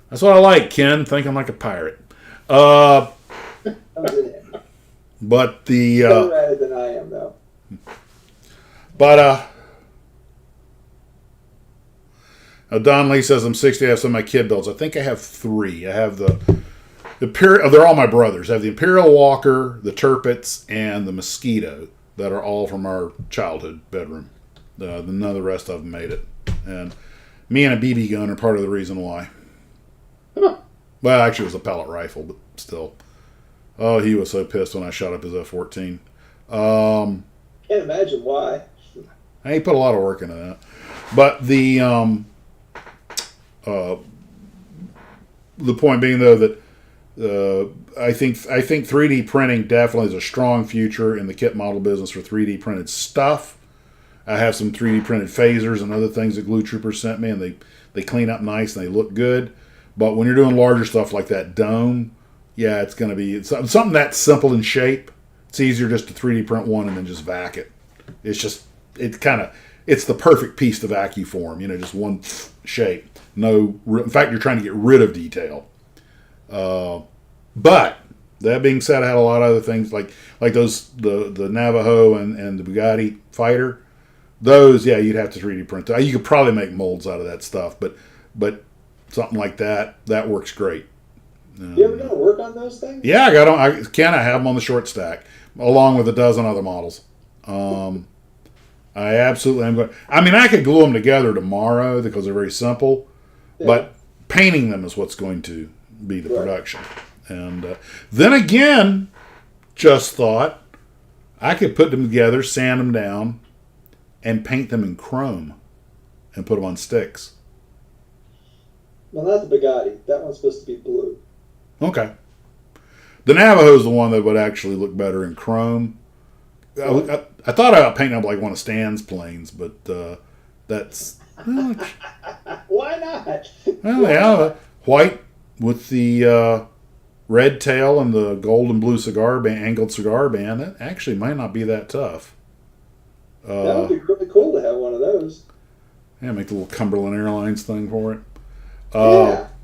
That's what I like, Ken. Thinking like a pirate. Comes in it. But the Better at it than I am, though. but Don Lee says I'm 60. I have some of my kid builds. I think I have 3. I have the Imperial. They're all my brothers. I have the Imperial Walker, the Turpits, and the Mosquito that are all from our childhood bedroom. None of the rest of them made it, and me and a BB gun are part of the reason why. Well, actually, it was a pellet rifle, but still. Oh, he was so pissed when I shot up his F-14. Can't imagine why. He put a lot of work into that. But the point being, though, that I think 3D printing definitely is a strong future in the kit model business for 3D printed stuff. I have some 3D printed phasers and other things that Glue Troopers sent me, and they clean up nice and they look good. But when you're doing larger stuff like that dome, yeah, it's going to be something that's simple in shape. It's easier just to 3D print one and then just vac it. It's the perfect piece to vacuform, just one shape. In fact, you're trying to get rid of detail. But that being said, I had a lot of other things like those the Navajo and the Bugatti Fighter. Those, yeah, you'd have to 3D print. You could probably make molds out of that stuff, but something like that works great. You ever gonna work on those things? Yeah, I got them. I have them on the short stack, along with a dozen other models. I absolutely am going. I mean, I could glue them together tomorrow because they're very simple, but painting them is what's going to be the production. And then again, just thought I could put them together, sand them down, and paint them in chrome, and put them on sticks. Well, not the Bugatti. That one's supposed to be blue. Okay. The Navajo's the one that would actually look better in chrome. I thought about painting up like one of Stan's planes, but that's... Why not? Well, yeah, white with the red tail and the gold and blue cigar band, angled cigar band. That actually might not be that tough. That would be really cool to have one of those. Yeah, make the little Cumberland Airlines thing for it.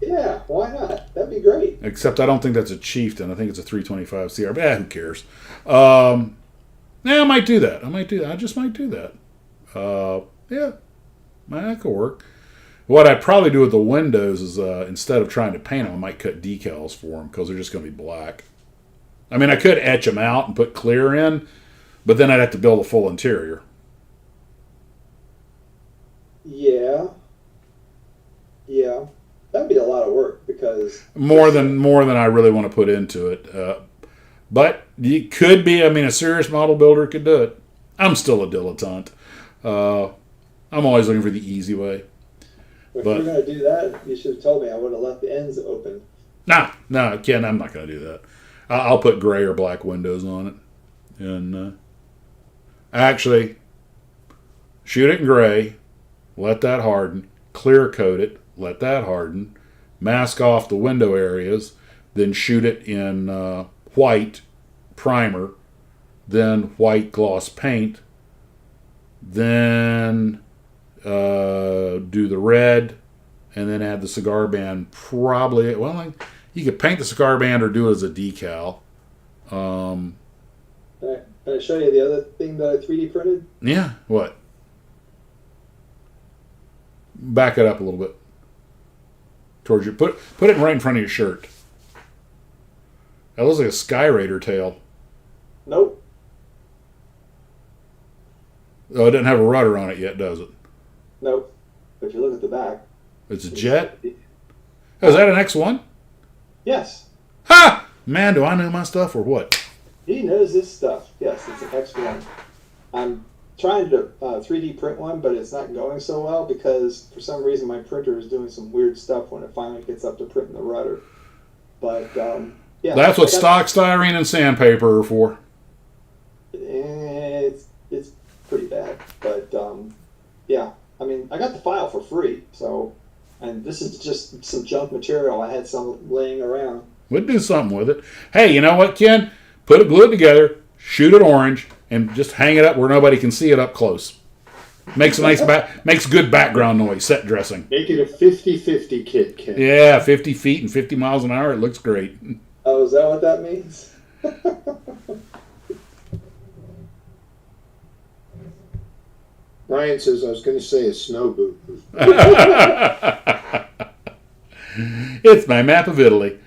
Yeah, why not? That'd be great. Except I don't think that's a Chieftain. I think it's a 325 CR. Who cares? Yeah, I might do that. I just might do that. Yeah, that could work. What I'd probably do with the windows is instead of trying to paint them, I might cut decals for them because they're just going to be black. I mean, I could etch them out and put clear in, but then I'd have to build a full interior. Yeah. That'd be a lot of work because... More than I really want to put into it. But you could be, a serious model builder could do it. I'm still a dilettante. I'm always looking for the easy way. If you're going to do that, you should have told me. I would have left the ends open. No, Ken, I'm not going to do that. I'll put gray or black windows on it. And actually, shoot it in gray, let that harden, clear coat it, let that harden, mask off the window areas, then shoot it in white primer, then white gloss paint, then do the red, and then add the cigar band. Probably, well, you could paint the cigar band or do it as a decal. Can I show you the other thing that I 3D printed? Yeah, what? Back it up a little bit towards your put it right in front of your shirt. That looks like a Sky Raider tail. Nope. Oh, it doesn't have a rudder on it yet, does it? Nope. If you look at the back. It's a jet. Oh, is that an X1? Yes. Ha! Man, do I know my stuff or what? He knows his stuff. Yes, it's an X1. I'm trying to 3D print one, but it's not going so well because for some reason my printer is doing some weird stuff when it finally gets up to printing the rudder. But yeah, that's what stock styrene and sandpaper are for. It's pretty bad, but yeah. I mean, I got the file for free, so, and this is just some junk material. I had some laying around. We'd do something with it. Hey, you know what, Ken? Glue it together, shoot it orange, and just hang it up where nobody can see it up close. Makes a nice makes good background noise, set dressing. Make it a 50-50 kit, Ken. Yeah, 50 feet and 50 miles an hour. It looks great. Oh, is that what that means? Brian says I was going to say a snow boot. It's my map of Italy.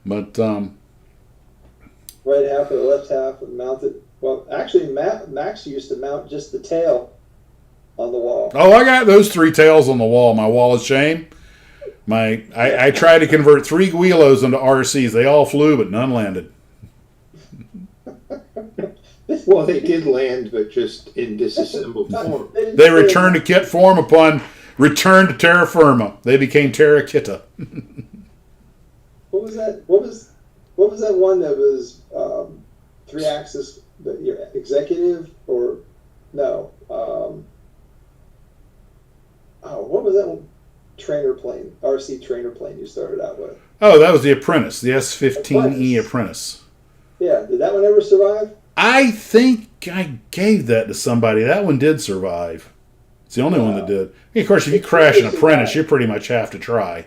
But right half or the left half mounted. Well, actually, Max used to mount just the tail on the wall. oh, I got those 3 tails on the wall. My wall of shame. I tried to convert 3 Guilos into RCs. They all flew, but none landed. Well, they did land, but just in disassembled form. They returned to kit form upon return to terra firma. They became terra kita. What was that? What was that one that was 3-axis? Your executive or no? What was that one? Trainer plane, RC trainer plane you started out with? Oh, that was the Apprentice, the S15E Apprentice. Yeah, did that one ever survive? I think I gave that to somebody. That one did survive. It's the only one that did. Of course, if you crash an Apprentice, you pretty much have to try.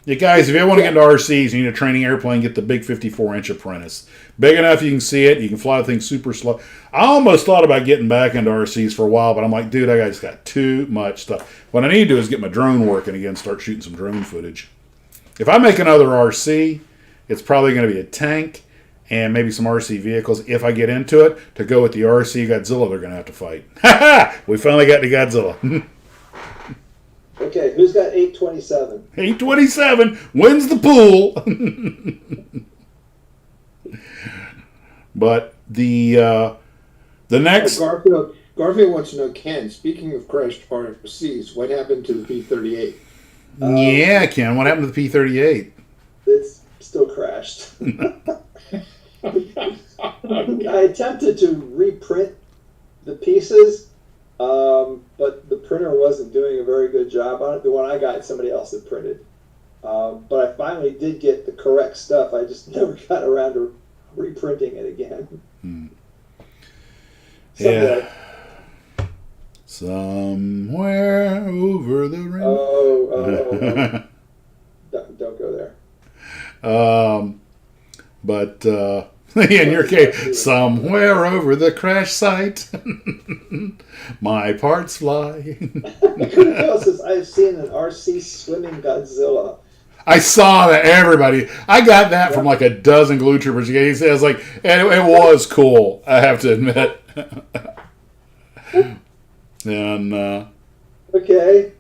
Yeah, guys, if you ever want to get into RCs, you need a training airplane, get the big 54-inch Apprentice. Big enough you can see it. You can fly the thing super slow. I almost thought about getting back into RCs for a while, but I'm like, dude, I just got too much stuff. What I need to do is get my drone working again, start shooting some drone footage. If I make another RC, it's probably going to be a tank and maybe some RC vehicles. If I get into it, to go with the RC Godzilla they're going to have to fight. Ha ha! We finally got to Godzilla. Okay, who's got 827? 827 wins the pool. But the next Garfield wants to know, Ken, speaking of crashed RCs, what happened to the P-38? yeah, Ken, what happened to the P-38? It's still crashed. I attempted to reprint the pieces, but the printer wasn't doing a very good job on it. The one I got, somebody else had printed. But I finally did get the correct stuff. I just never got around to reprinting it again. Yeah. Somewhere over the rainbow. Oh. Don't go there. But in your case, somewhere over the crash site, my parts fly. It says, I've seen an RC swimming Godzilla. I saw that, everybody. I got that from like a dozen glue troopers. He says, like, and it was cool, I have to admit. And Okay.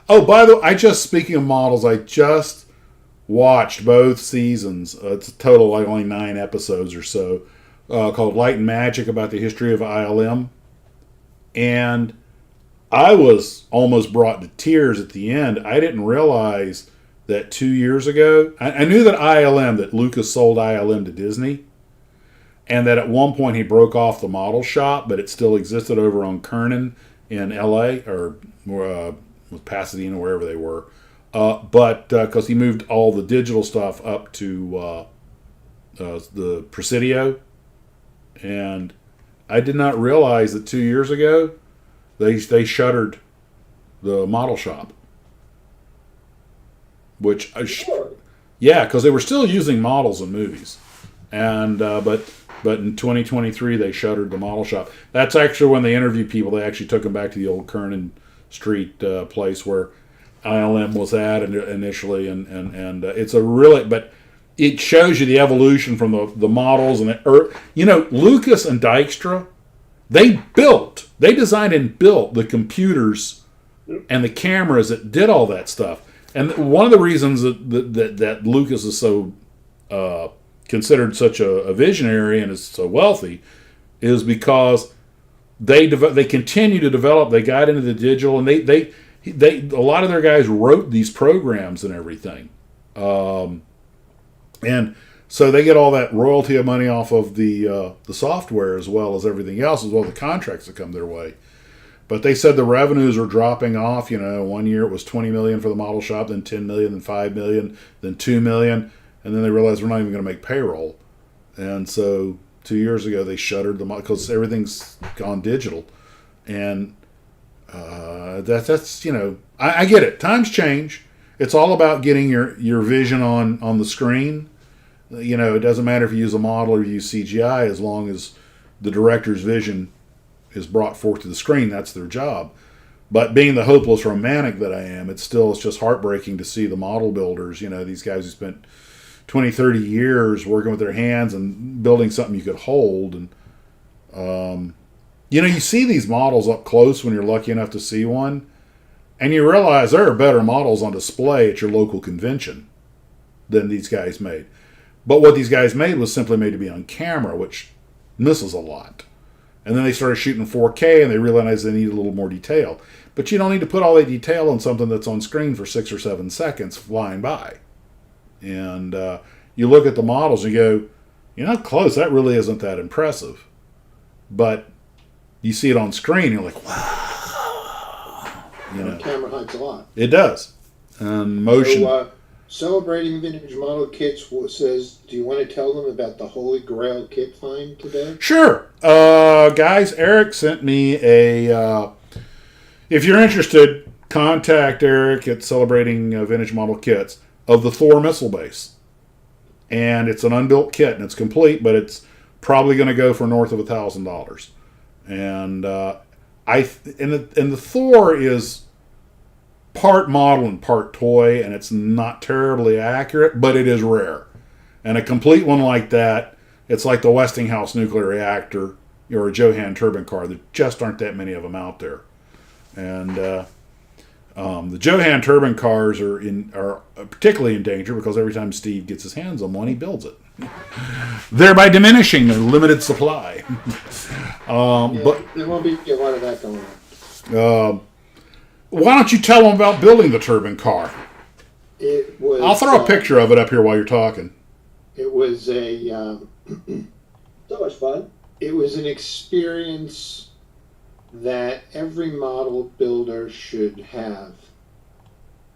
oh, by the way, speaking of models, I just watched both seasons. It's a total like only 9 episodes or so, called Light and Magic, about the history of ILM. And I was almost brought to tears at the end. I didn't realize that 2 years ago, I knew that that Lucas sold ILM to Disney, and that at one point he broke off the model shop, but it still existed over on Kernan in LA, or with Pasadena, wherever they were. but because he moved all the digital stuff up to the Presidio, and I did not realize that 2 years ago they shuttered the model shop, which Sure. yeah, because they were still using models in movies, and but in 2023 they shuttered the model shop. That's actually when they interviewed people. They actually took them back to the old Kernan Street place where ILM was at initially, and it's a really, but it shows you the evolution from the models and Lucas and Dykstra, they designed and built the computers and the cameras that did all that stuff. And one of the reasons that Lucas is so considered such a visionary and is so wealthy is because they continue to develop. They got into the digital, and they a lot of their guys wrote these programs and everything, and so they get all that royalty of money off of the software as well as everything else, as well as the contracts that come their way. But they said the revenues are dropping off. 1 year it was $20 million for the model shop, then $10 million, then $5 million, then $2 million, and then they realized we're not even going to make payroll. And so 2 years ago they shuttered the model because everything's gone digital, and that's I get it. Times change. It's all about getting your vision on the screen. It doesn't matter if you use a model or you use CGI, as long as the director's vision is brought forth to the screen. That's their job. But being the hopeless romantic that I am, it's just heartbreaking to see the model builders, these guys who spent 20, 30 years working with their hands and building something you could hold. And, you see these models up close when you're lucky enough to see one, and you realize there are better models on display at your local convention than these guys made. But what these guys made was simply made to be on camera, which misses a lot. And then they started shooting 4K, and they realized they needed a little more detail. But you don't need to put all that detail on something that's on screen for 6 or 7 seconds flying by. And you look at the models and you go, you're not close. That really isn't that impressive. But you see it on screen, and you're like, wow. The camera hides a lot. It does. Motion. So, Celebrating Vintage Model Kits says, do you want to tell them about the Holy Grail kit find today? Sure. Guys, Eric sent me if you're interested, contact Eric at Celebrating Vintage Model Kits of the Thor missile base. And it's an unbuilt kit, and it's complete, but it's probably going to go for north of $1,000. And the Thor is part model and part toy, and it's not terribly accurate, but it is rare. And a complete one like that, it's like the Westinghouse nuclear reactor or a Johann turbine car. There just aren't that many of them out there. And the Johann turbine cars are particularly in danger because every time Steve gets his hands on one, he builds it, thereby diminishing the limited supply. But there won't be a lot of that going on. Why don't you tell them about building the turbine car? I'll throw a picture of it up here while you're talking. It was So much fun. It was an experience that every model builder should have,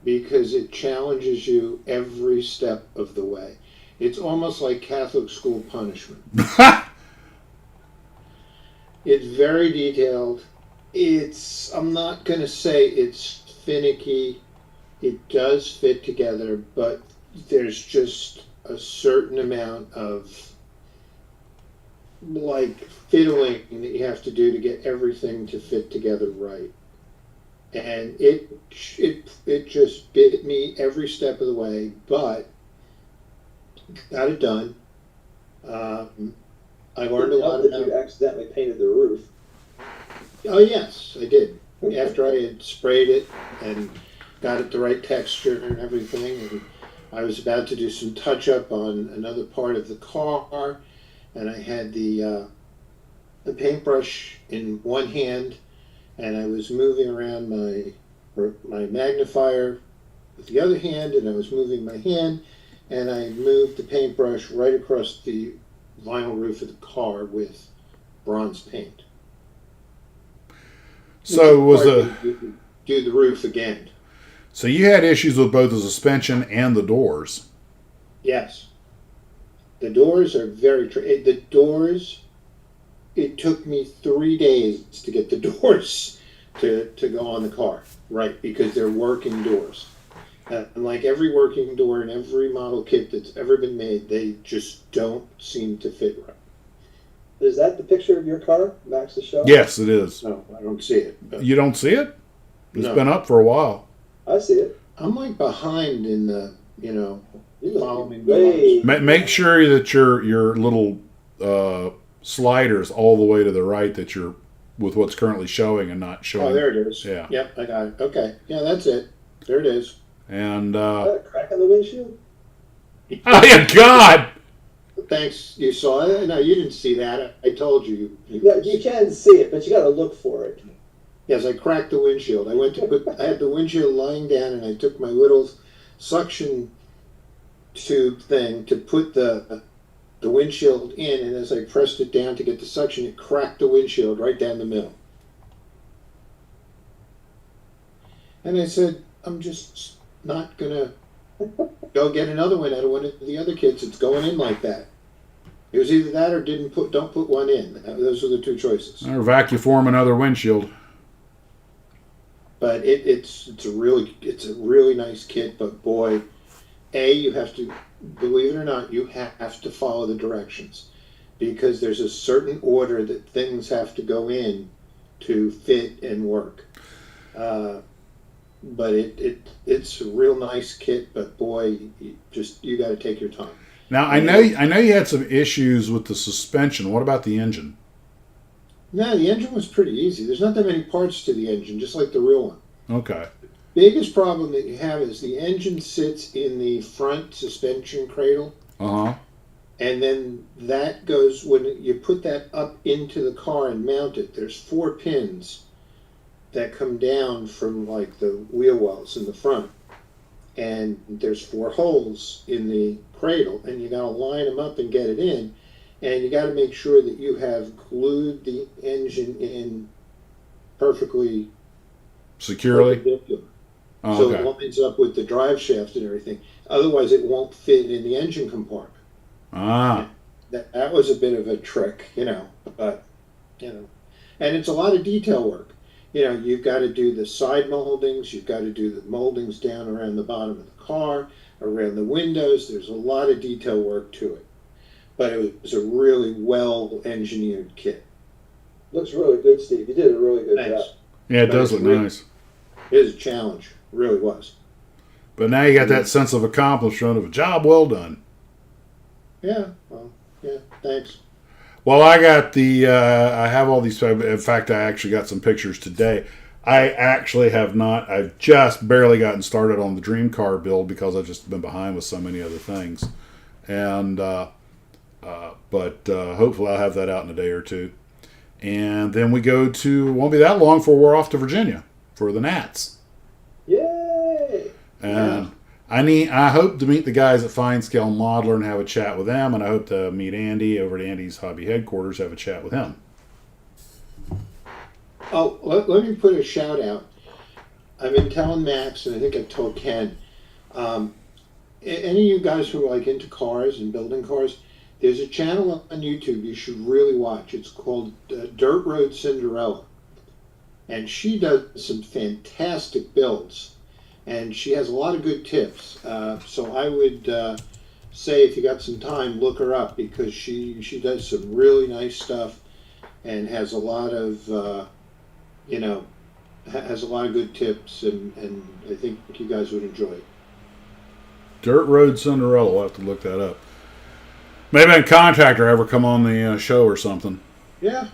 because it challenges you every step of the way. It's almost like Catholic school punishment. It's very detailed. I'm not going to say it's finicky. It does fit together, but there's just a certain amount of fiddling that you have to do to get everything to fit together right. And it just bit me every step of the way, but got it done. I learned a lot. You accidentally painted the roof. Oh yes, I did. After I had sprayed it and got it the right texture and everything, and I was about to do some touch up on another part of the car, and I had the paintbrush in one hand, and I was moving around my magnifier with the other hand, and I was moving my hand, and I moved the paintbrush right across the vinyl roof of the car with bronze paint. So was do the roof again. So you had issues with both the suspension and the doors. Yes. The doors are very the doors, it took me 3 days to get the doors to go on the car, right? Because they're working doors. And like every working door in every model kit that's ever been made, they just don't seem to fit right. Is that the picture of your car, Max is showing? Yes, it is. No, I don't see it. But You don't see it? It's No. been up for a while. I see it. I'm like behind in the, You follow me. way. Make sure that your little sliders all the way to the right, that you're with what's currently showing and not showing. Oh, there it is. Yeah. Yep, I got it. Okay. Yeah, that's it. There it is. And A crack in the windshield? oh yeah, God! Thanks. You saw it? No, you didn't see that. I told you. Yeah, you can see it, but you got to look for it. Yes, I cracked the windshield. I had the windshield lying down, and I took my little suction tube thing to put the windshield in, and as I pressed it down to get the suction, it cracked the windshield right down the middle. And I said, I'm just not gonna go get another one out of one of the other kits. It's going in like that. It was either that or don't put one in. Those are the two choices. Or vacuum another windshield. But it's a really nice kit. But boy, you have to, believe it or not, you have to follow the directions, because there's a certain order that things have to go in to fit and work. But it's a real nice kit. But boy, you got to take your time. Now I know you had some issues with the suspension. What about the engine? No, the engine was pretty easy. There's not that many parts to the engine, just like the real one. Okay. Biggest problem that you have is the engine sits in the front suspension cradle, Uh huh. and then that goes, when you put that up into the car and mount it, there's 4 pins that come down from like the wheel wells in the front, and there's 4 holes in the cradle, and you got to line them up and get it in, and you got to make sure that you have glued the engine in perfectly Securely. perpendicular. Oh, So okay. it lines up with the drive shaft and everything. Otherwise, it won't fit in the engine compartment. Ah. That was a bit of a trick, but, and it's a lot of detail work. You've got to do the side moldings, you've got to do the moldings down around the bottom of the car, around the windows. There's a lot of detail work to it. But it was a really well-engineered kit. Looks really good, Steve. You did a really good Thanks. job. Yeah, it does look nice. It is a challenge. It really was. But now you got that sense of accomplishment of a job well done. Yeah, thanks. Well, I got I have all these. In fact, I actually got some pictures today. I actually have not. I've just barely gotten started on the dream car build because I've just been behind with so many other things. And, but hopefully I'll have that out in a day or two. And then it won't be that long before we're off to Virginia for the Nats. Yay! And I hope to meet the guys at Fine Scale Modeler and have a chat with them, and I hope to meet Andy over at Andy's Hobby Headquarters, have a chat with him. Oh, let me put a shout out. I've been telling Max, and I think I've told Ken, any of you guys who are like into cars and building cars, there's a channel on YouTube you should really watch. It's called Dirt Road Cinderella. And she does some fantastic builds. And she has a lot of good tips. So I would say, if you got some time, look her up, because she does some really nice stuff and has a lot of, has a lot of good tips. And I think you guys would enjoy it. Dirt Road Cinderella. We'll have to look that up. Maybe I can contact her, ever come on the show or something. Yeah.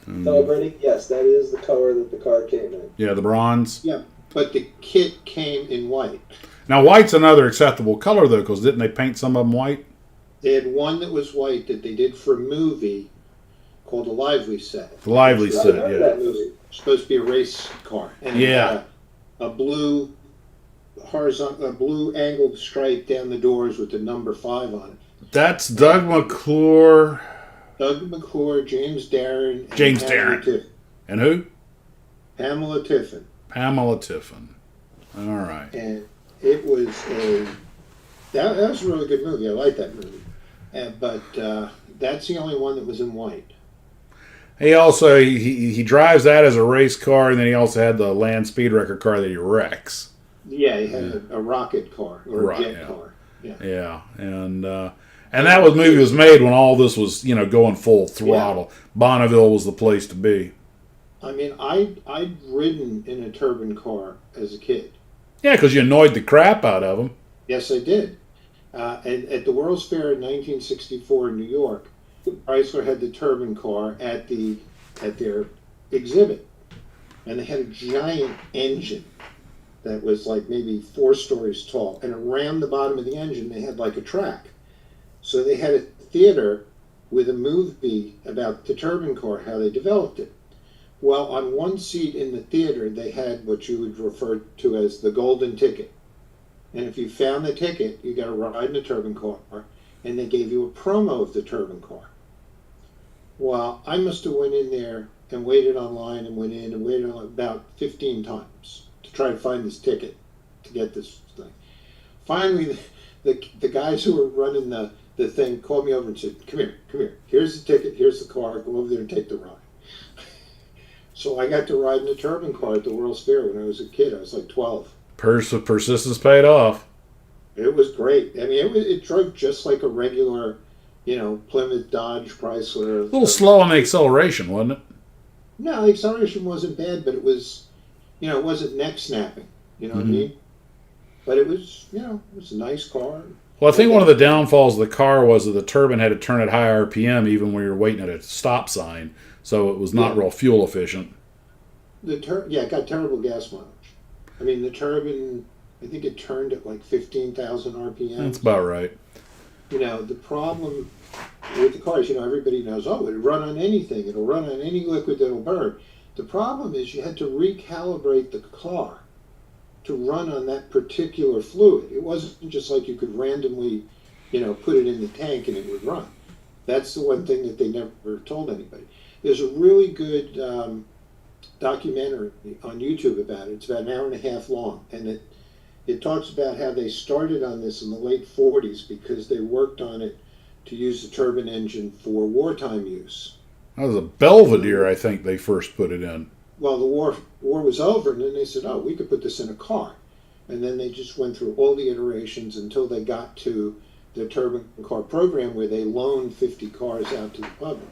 Celebrating? Yes, that is the color that the car came in. Yeah, the bronze. Yeah, but the kit came in white. Now, white's another acceptable color, though, because didn't they paint some of them white? They had one that was white that they did for a movie called The Lively Set. The Lively I set, remember yeah. that movie. It's supposed to be a race car. And Yeah. it had a blue horizontal, a blue angled stripe down the doors with the number 5 on it. That's Doug McClure. Doug McClure, James Darren, and James Pamela Darren. And who? Pamela Tiffin. Pamela Tiffin. All right. And it was that was a really good movie. I like that movie. But that's the only one that was in white. He also he drives that as a race car, and then he also had the land speed record car that he wrecks. Yeah, he had a rocket car or a jet yeah. car. Yeah. Yeah, and that movie was made when all this was going full throttle. Yeah. Bonneville was the place to be. I mean, I'd ridden in a turbine car as a kid. Yeah, because you annoyed the crap out of them. Yes, I did. And at the World's Fair in 1964 in New York, Chrysler had the turbine car at their exhibit, and they had a giant engine that was like maybe 4 stories tall, and around the bottom of the engine they had like a track. So they had a theater with a movie about the turbine car, how they developed it. Well, on one seat in the theater they had what you would refer to as the golden ticket. And if you found the ticket, you got a ride in a turbine car, and they gave you a promo of the turbine car. Well, I must have went in there and waited online and went in and waited about 15 times to try to find this ticket to get this thing. Finally, the guys who were running the thing called me over and said, come here, here's the ticket, here's the car, go over there and take the ride. So I got to ride in a turbine car at the World's Fair when I was a kid. I was like 12. Persistence paid off. It was great. I mean, it drove just like a regular, Plymouth, Dodge, Chrysler. A little slow on the acceleration, wasn't it? No, the acceleration wasn't bad, but it was, it wasn't neck snapping. You know what I mean? But it was, it was a nice car. Well, I think one of the downfalls of the car was that the turbine had to turn at high RPM even when you're waiting at a stop sign, so it was not real fuel efficient. It got terrible gas mileage. I mean, the turbine, I think it turned at like 15,000 RPM. That's about right. The problem with the cars, everybody knows, it'll run on anything. It'll run on any liquid that'll burn. The problem is you had to recalibrate the car to run on that particular fluid. It wasn't just like you could randomly, put it in the tank and it would run. That's the one thing that they never told anybody. There's a really good documentary on YouTube about it. It's about an hour and a half long, and it talks about how they started on this in the late 40s because they worked on it to use the turbine engine for wartime use. That was a Belvedere, I think they first put it in. Well, the war was over, and then they said, we could put this in a car. And then they just went through all the iterations until they got to the turbine car program where they loaned 50 cars out to the public.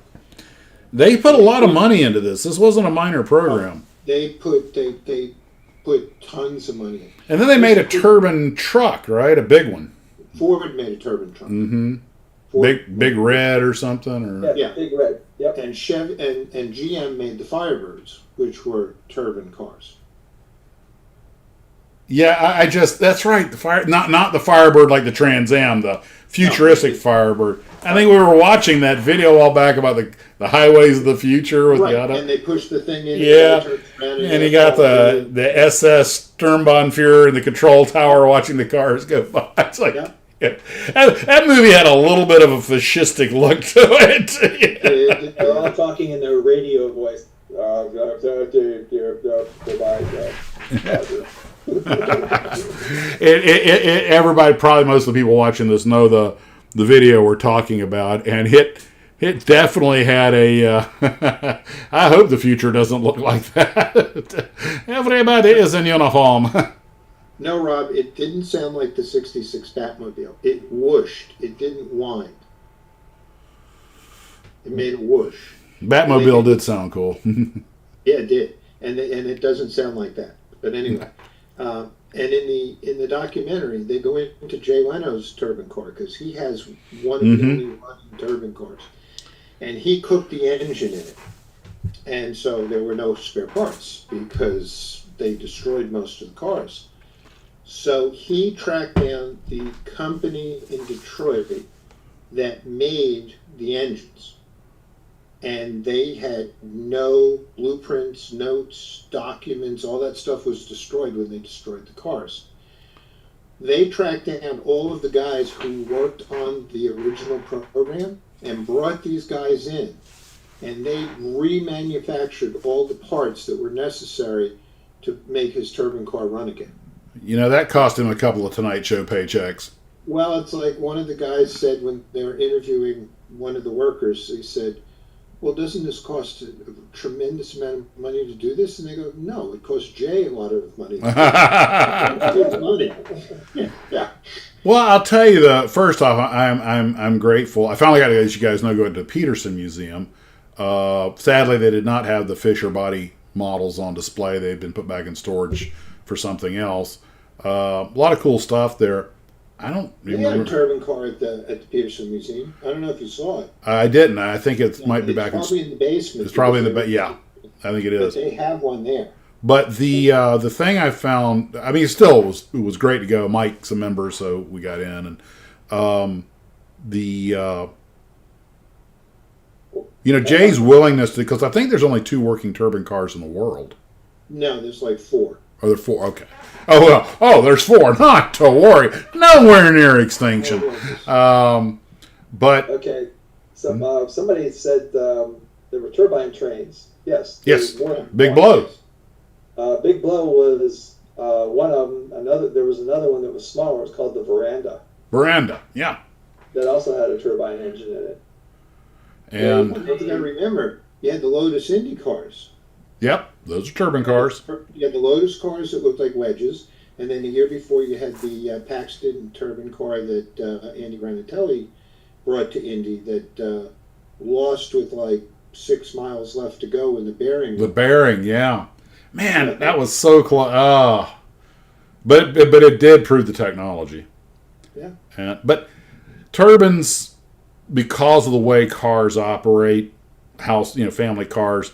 They put a lot of money into this. This wasn't a minor program. They put tons of money in. And then they made a turbine truck, right? A big one. Ford made a turbine truck. Mm-hmm. Big red or something, or yeah, big red. Yep. And and GM made the Firebirds, which were turbine cars. Yeah, that's right. The not the Firebird like the Trans Am, the futuristic Firebird. I think we were watching that video a while back about the highways of the future with the auto. And they pushed the thing in. And you got the SS Sturmbannführer in the control tower watching the cars go by. It's like. Yeah. That movie had a little bit of a fascistic look to it. They're all talking in their radio voice. Everybody, probably most of the people watching this know the video we're talking about, and it definitely had a. I hope the future doesn't look like that. Everybody is in uniform. No, Rob, it didn't sound like the 66 Batmobile. It whooshed. It didn't whine. It made a whoosh. Batmobile did sound cool. Yeah, it did. And it doesn't sound like that. But anyway. And in the documentary, they go into Jay Leno's turbine car because he has one of the only running turbine cars. And he cooked the engine in it. And so there were no spare parts because they destroyed most of the cars. So he tracked down the company in Detroit that made the engines. And they had no blueprints, notes, documents, all that stuff was destroyed when they destroyed the cars. They tracked down all of the guys who worked on the original program and brought these guys in. And they remanufactured all the parts that were necessary to make his turbine car run again. You know, that cost him a couple of Tonight Show paychecks. Well, it's like one of the guys said when they were interviewing one of the workers, he said, well, doesn't this cost a tremendous amount of money to do this? And they go, no, it costs Jay a lot of money. Yeah. Well, I'll tell you first off, I'm grateful. I finally got to, as you guys know, go to the Peterson Museum. Sadly, they did not have the Fisher body models on display. They've been put back in storage for something else. A lot of cool stuff there. I don't They had a turbine car at the Peterson Museum. I don't know if you saw it. I didn't. I think it might be back in the basement. It's probably in the yeah. I think it is. But they have one there. But the thing I found, I mean, still it was great to go. Mike's a member, so we got in, and Jay's willingness to, because I think there's only 2 working turbine cars in the world. No, there's like 4. Oh, there are 4. Okay. Oh well. Oh, there's 4. Not to worry. Nowhere near extinction. But okay. So somebody said there were turbine trains. Yes. Yes. Big Blow. Big Blow was one of them. There was another one that was smaller. It was called the Veranda. Veranda. Yeah. That also had a turbine engine in it. And one thing I remember, you had the Lotus Indy cars. Yep, those are turbine cars. You had the Lotus cars that looked like wedges, and then the year before you had the Paxton turbine car that Andy Granatelli brought to Indy that lost with like 6 miles left to go in the bearing. The bearing, yeah. Man, that was so close. But it did prove the technology. Yeah. But turbines, because of the way cars operate, family cars,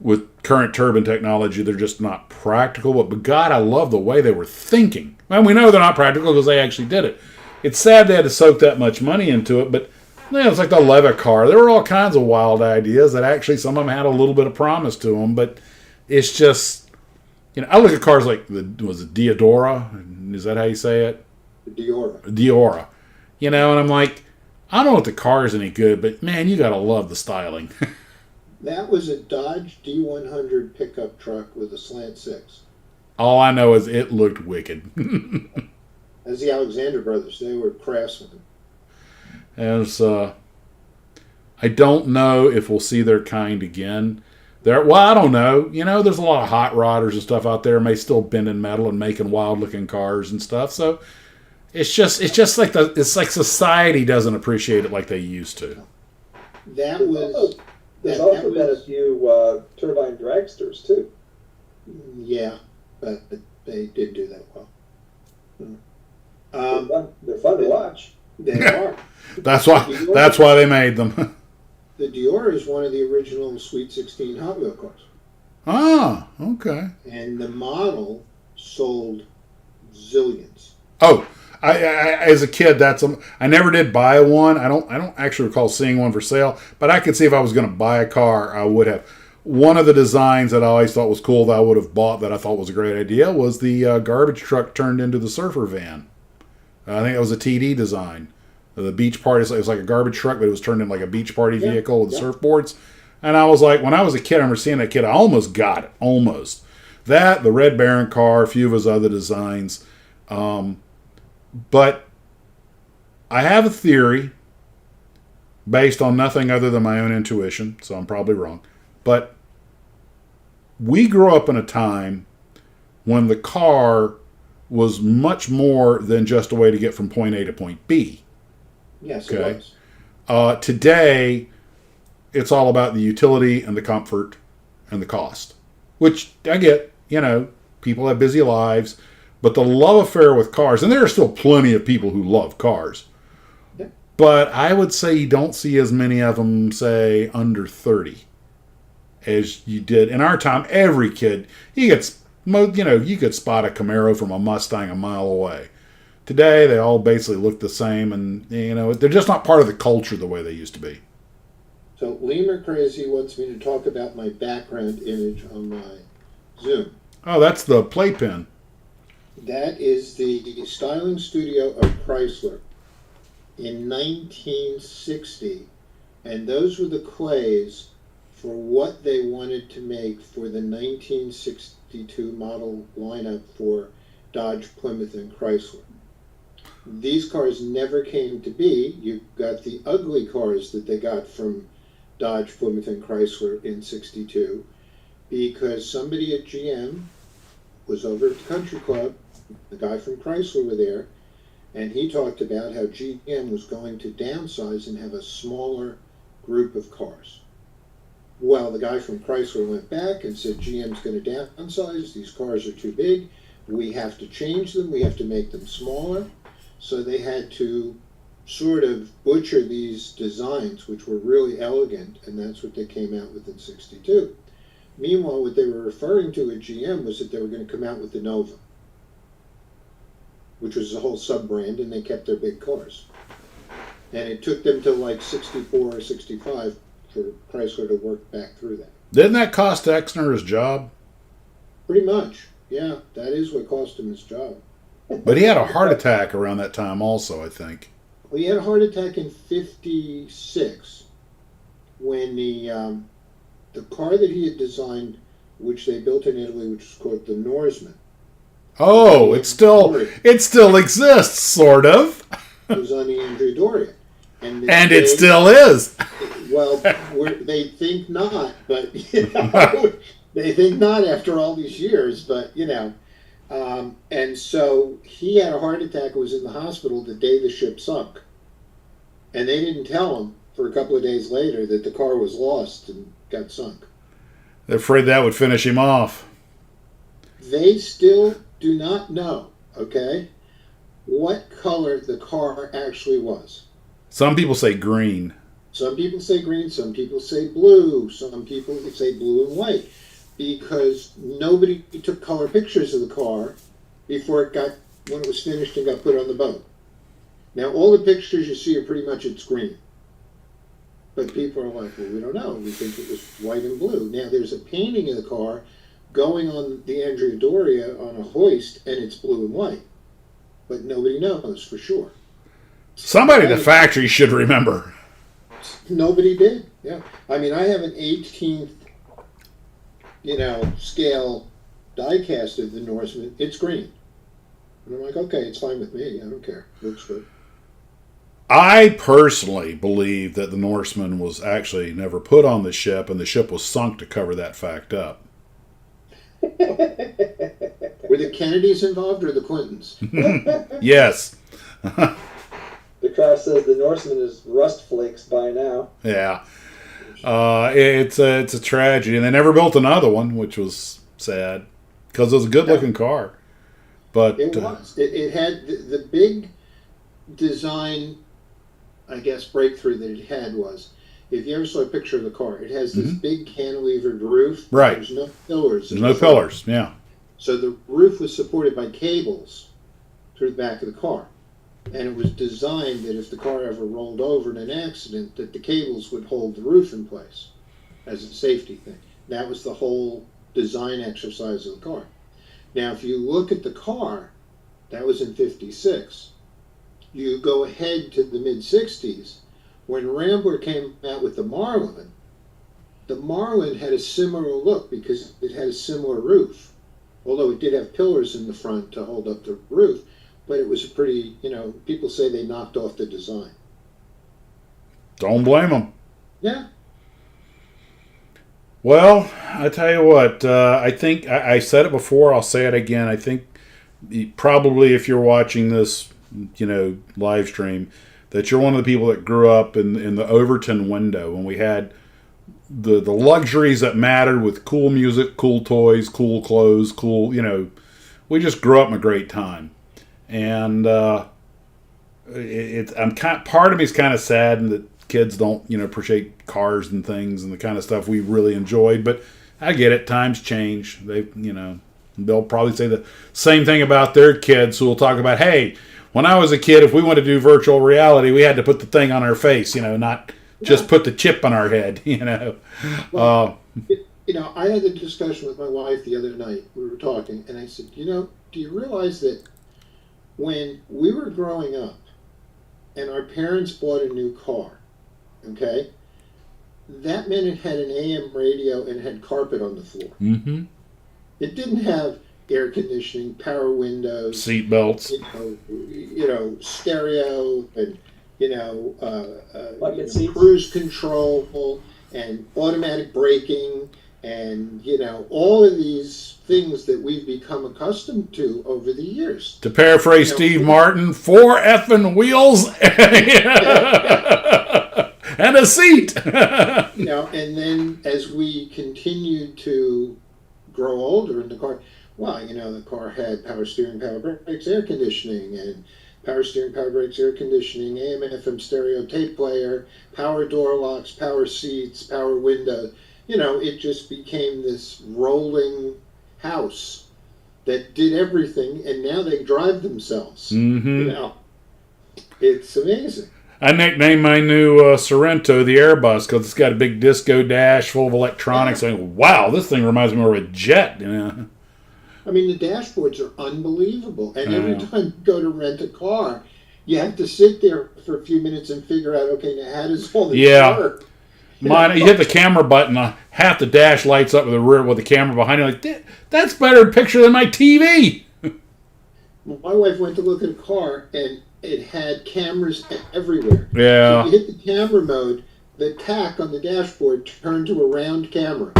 with current turbine technology, they're just not practical. But God, I love the way they were thinking. And we know they're not practical because they actually did it. It's sad they had to soak that much money into it, but it's like the Levitt car. There were all kinds of wild ideas that actually some of them had a little bit of promise to them, but it's just, I look at cars like was it Diodora? Is that how you say it? Diora. And I'm like, I don't know if the car is any good, but man, you gotta love the styling. That was a Dodge D100 pickup truck with a slant 6. All I know is it looked wicked. As the Alexander brothers, they were craftsmen. I don't know if we'll see their kind again. I don't know. There's a lot of hot rodders and stuff out there may still bending metal and making wild looking cars and stuff. So it's just like it's like society doesn't appreciate it like they used to. There's also been a few turbine dragsters too. Yeah, but they didn't do that well. They're fun to watch. They are. That's why they made them. The Dior is one of the original Sweet 16 Hot Wheel cars. Ah, okay. And the model sold zillions. Oh, I as a kid, I never did buy one. I don't actually recall seeing one for sale, but I could see if I was going to buy a car, I would have. One of the designs that I always thought was cool that I would have bought that I thought was a great idea was the garbage truck turned into the surfer van. I think it was a TD design. The beach party, it was like a garbage truck, but it was turned into like a beach party vehicle with surfboards. And I was like, when I was a kid, I remember seeing that kid, I almost got it. Almost. That, the Red Baron car, a few of his other designs. But I have a theory based on nothing other than my own intuition, so I'm probably wrong. But we grew up in a time when the car was much more than just a way to get from point A to point B. Yes, okay. It was. Today, it's all about the utility and the comfort and the cost, which I get. People have busy lives, but the love affair with cars, and there are still plenty of people who love cars, but I would say you don't see as many of them, say, under 30 as you did in our time. Every kid, you could spot a Camaro from a Mustang a mile away. Today, they all basically look the same, and they're just not part of the culture the way they used to be. So Lemur Crazy wants me to talk about my background image on my Zoom. Oh, that's the playpen. That is the styling studio of Chrysler in 1960, and those were the clays for what they wanted to make for the 1962 model lineup for Dodge, Plymouth, and Chrysler. These cars never came to be. You got the ugly cars that they got from Dodge, Plymouth, and Chrysler in '62 because somebody at GM was over at the country club. The guy from Chrysler were there, and he talked about how GM was going to downsize and have a smaller group of cars. Well, the guy from Chrysler went back and said, GM's going to downsize. These cars are too big. We have to change them. We have to make them smaller. So they had to sort of butcher these designs, which were really elegant, and that's what they came out with in '62. Meanwhile, what they were referring to at GM was that they were going to come out with the Nova, which was a whole sub-brand, and they kept their big cars. And it took them till like '64 or '65 for Chrysler to work back through that. Didn't that cost Exner his job? Pretty much, yeah. That is what cost him his job. But he had a heart attack around that time also, I think. Well, he had a heart attack in '56 when the car that he had designed, which they built in Italy, which was called the Norseman. Oh, it still exists, sort of. It was on the Andrea Doria. And it still is. Well, they think not, but you know, they think not after all these years, but you know. And so he had a heart attack and was in the hospital the day the ship sunk. And they didn't tell him for a couple of days later that the car was lost and got sunk. They're afraid that would finish him off. They still do not know, okay, what color the car actually was. Some people say green. Some people say green, some people say blue, some people say blue and white. Because nobody took color pictures of the car when it was finished and got put on the boat. Now, all the pictures you see are pretty much it's green. But people are like, well, we don't know. We think it was white and blue. Now, there's a painting of the car going on the Andrea Doria on a hoist, and it's blue and white. But nobody knows for sure. Somebody at the factory should remember. Nobody did, yeah. I mean, I have an 18th scale die cast of the Norseman. It's green. And I'm like, okay, it's fine with me. I don't care. Looks good. I personally believe that the Norseman was actually never put on the ship, and the ship was sunk to cover that fact up. Were the Kennedys involved or the Clintons? Yes. The car says the Norseman is rust flakes by now. Yeah. It's a tragedy, and they never built another one, which was sad because it was a good-looking car. But it was. It had the big design, I guess, breakthrough that it had was, if you ever saw a picture of the car, it has this big cantilevered roof. Right. There's no pillars. There's no pillars. Yeah. So the roof was supported by cables through the back of the car. And it was designed that if the car ever rolled over in an accident, that the cables would hold the roof in place as a safety thing. That was the whole design exercise of the car. Now, if you look at the car, that was in '56. You go ahead to the mid-'60s, when Rambler came out with the Marlin had a similar look because it had a similar roof. Although it did have pillars in the front to hold up the roof. But it was a pretty, people say they knocked off the design. Don't blame them. Yeah. Well, I tell you what, I think, I said it before, I'll say it again. I think probably if you're watching this, live stream, that you're one of the people that grew up in the Overton window when we had the luxuries that mattered with cool music, cool toys, cool clothes, cool, we just grew up in a great time. And part of me is kind of sad that kids don't appreciate cars and things and the kind of stuff we really enjoyed. But I get it. Times change. They'll probably say the same thing about their kids who will talk about, hey, when I was a kid, if we wanted to do virtual reality, we had to put the thing on our face, not just put the chip on our head. Well, I had a discussion with my wife the other night. We were talking, and I said, do you realize that when we were growing up and our parents bought a new car, okay, that meant it had an AM radio and had carpet on the floor. Mm-hmm. It didn't have air conditioning, power windows, Seat belts. Stereo, and Bucket seats. cruise control, and automatic braking, and all of these things that we've become accustomed to over the years. To paraphrase Steve Martin, 4 effing wheels and a seat. And then as we continued to grow older in the car, the car had power steering, power brakes, air conditioning, and power steering, power brakes, air conditioning, AM, FM stereo, tape player, power door locks, power seats, power window. It just became this rolling house that did everything, and now they drive themselves. Mm-hmm. It's amazing. I nicknamed my new Sorrento the Airbus because it's got a big disco dash full of electronics. Yeah. Wow, this thing reminds me more of a jet. I mean, the dashboards are unbelievable. And every time you go to rent a car, you have to sit there for a few minutes and figure out, okay, now how does all this work? Mine, you hit the camera button, half the dash lights up with the camera behind you. Like, that's better picture than my TV. My wife went to look at a car, and it had cameras everywhere. Yeah. So you hit the camera mode, the tack on the dashboard turned to a round camera.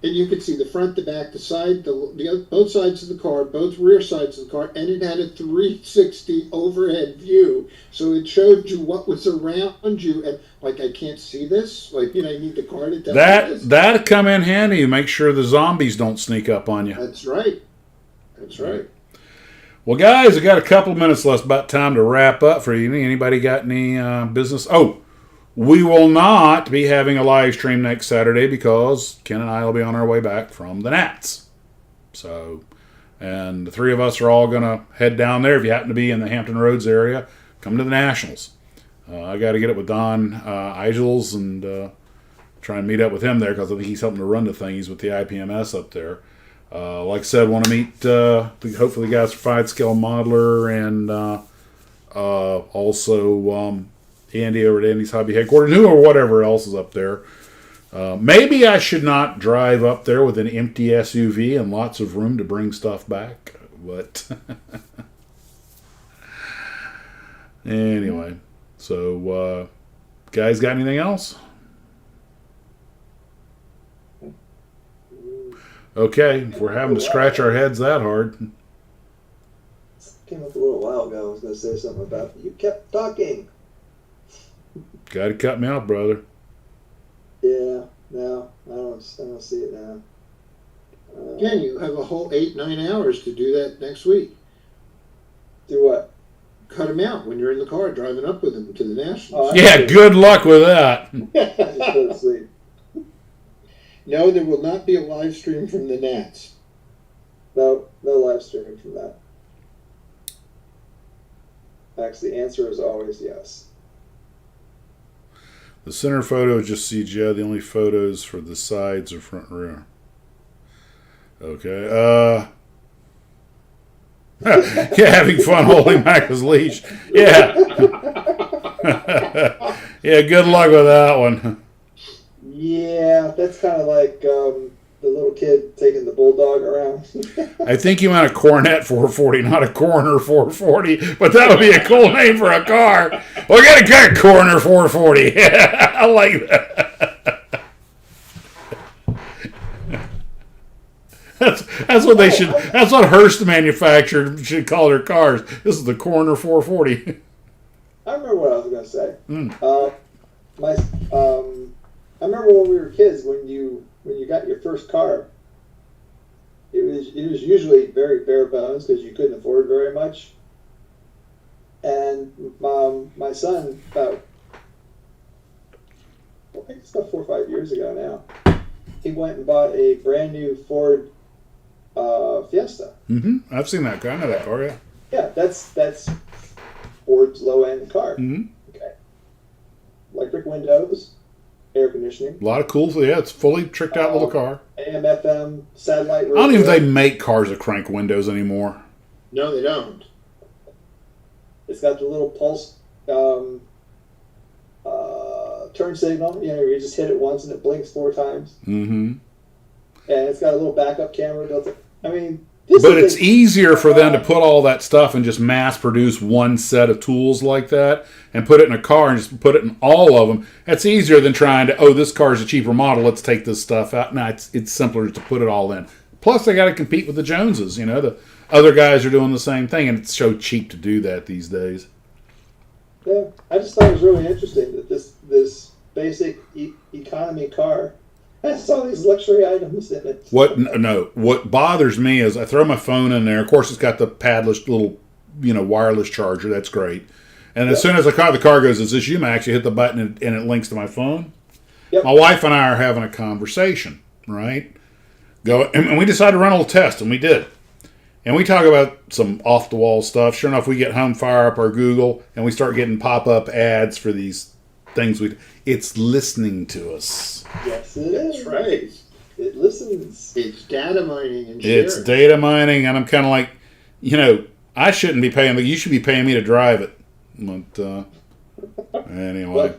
And you could see the front, the back, the side, both sides of the car, both rear sides of the car, and it had a 360 overhead view. So it showed you what was around you, and I can't see this. I need the car to tell me this. That'd come in handy to make sure the zombies don't sneak up on you. That's right. Well, guys, we got a couple of minutes left. About time to wrap up for you. Anybody got any business? Oh, we will not be having a live stream next Saturday because Ken and I will be on our way back from the Nats. So, and the three of us are all going to head down there. If you happen to be in the Hampton Roads area, come to the Nationals. I got to get it with Don Eigels and try and meet up with him there because I think he's helping to run the thing. He's with the IPMS up there. Like I said, want to meet hopefully the guys from Fide Scale Modeler and also Andy over at Andy's Hobby Headquarters, or whatever else is up there. Maybe I should not drive up there with an empty SUV and lots of room to bring stuff back. But anyway, so guys, got anything else? Okay, if we're having to scratch our heads that hard. Came up a little while ago. I was going to say something about you kept talking. Got to cut me off, brother. Yeah, no, I don't see it now. Ken, you have a whole 8-9 hours to do that next week. Do what? Cut him out when you're in the car driving up with him to the Nationals. Yeah, good luck with that. I just go to sleep. No, there will not be a live stream from the Nats. No live streaming from that. Actually, the answer is always yes. The center photo is just CGI. The only photos for the sides are front and rear. Okay. Yeah, having fun holding back his leash. Yeah. Yeah, good luck with that one. Yeah, that's kind of like the little kid taking the bulldog around. I think you meant a Cornet 440, not a Coroner 440, but that would be a cool name for a car. We got a Coroner 440. Yeah, I like that. That's what they should. That's what Hearst manufacturer should call their cars. This is the Coroner 440. I remember what I was going to say. I remember when we were kids, when you got your first car, it was usually very bare bones because you couldn't afford very much. And my son, I think it's about 4 or 5 years ago now, he went and bought a brand new Ford Fiesta. Mm-hmm. I've seen that car. I know that car. Yeah. Yeah, that's Ford's low end car. Mm-hmm. Okay. Electric windows. Air conditioning. A lot of cool. Yeah, it's fully tricked out little car. AM, FM, satellite radio. I don't even think they make cars that crank windows anymore. No, they don't. It's got the little pulse turn signal. You just hit it once and it blinks 4 times. Mm-hmm. And it's got a little backup camera built in. I mean, This But is it's easier for them to put all that stuff and just mass produce one set of tools like that and put it in a car and just put it in all of them. That's easier than trying to, this car is a cheaper model, let's take this stuff out. No, it's simpler to put it all in. Plus, they got to compete with the Joneses. The other guys are doing the same thing, and it's so cheap to do that these days. Yeah, I just thought it was really interesting that this basic economy car has all these luxury items in it. What bothers me is I throw my phone in there. Of course, it's got the padless little, wireless charger. That's great. And as soon as the car goes, "Is this you, Max?" You hit the button and it links to my phone. Yep. My wife and I are having a conversation, right? And we decided to run a little test, and we did. And we talk about some off-the-wall stuff. Sure enough, we get home, fire up our Google, and we start getting pop-up ads for these things. It's listening to us. Yes, it is. That's right. It listens. It's data mining and sharing. It's data mining, and I'm kind of like, I shouldn't be paying, you should be paying me to drive it. But anyway. Well,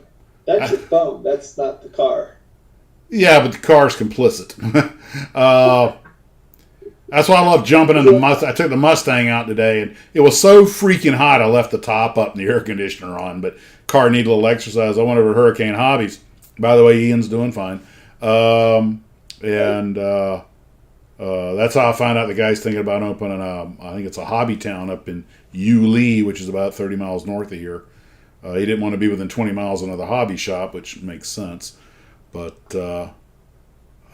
that's your phone. That's not the car. Yeah, but the car's complicit. That's why I love jumping in the Mustang. I took the Mustang out today, and it was so freaking hot I left the top up and the air conditioner on, but car needed a little exercise. I went over to Hurricane Hobbies. By the way, Ian's doing fine. And that's how I found out the guy's thinking about opening I think it's a hobby town up in Yulee, which is about 30 miles north of here. He didn't want to be within 20 miles of another hobby shop, which makes sense. But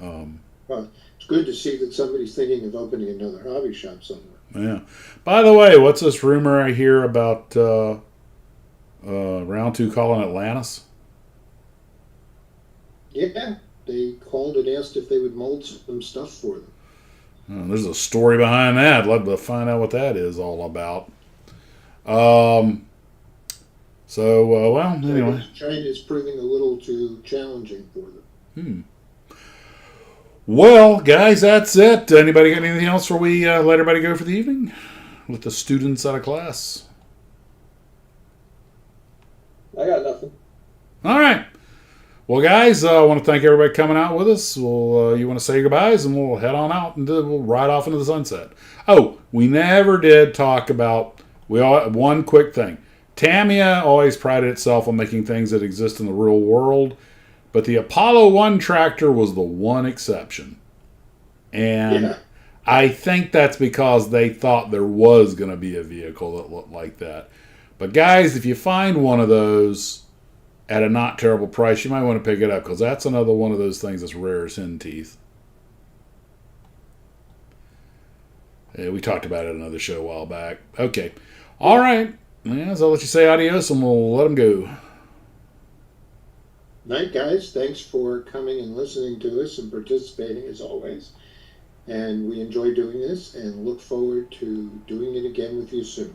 Well, it's good to see that somebody's thinking of opening another hobby shop somewhere. yeah. By the way, what's this rumor I hear about round 2 calling Atlantis? Yeah, they called and asked if they would mold some stuff for them. There's a story behind that. I'd love to find out what that is all about. Anyway. China's proving a little too challenging for them. Well, guys, that's it. Anybody got anything else before we let everybody go for the evening? With the students out of class. I got nothing. All right. Well, guys, I want to thank everybody coming out with us. We'll, you want to say your goodbyes, and we'll head on out, and we'll ride off into the sunset. Oh, we never did talk about one quick thing. Tamiya always prided itself on making things that exist in the real world, but the Apollo 1 tractor was the one exception. And I think that's because they thought there was going to be a vehicle that looked like that. But guys, if you find one of those at a not terrible price, you might want to pick it up, because that's another one of those things that's rare as hen teeth. Yeah, we talked about it in another show a while back. Okay. All right. Yeah, so I'll let you say adios, and we'll let them go. Night, guys. Thanks for coming and listening to us and participating as always. And we enjoy doing this and look forward to doing it again with you soon.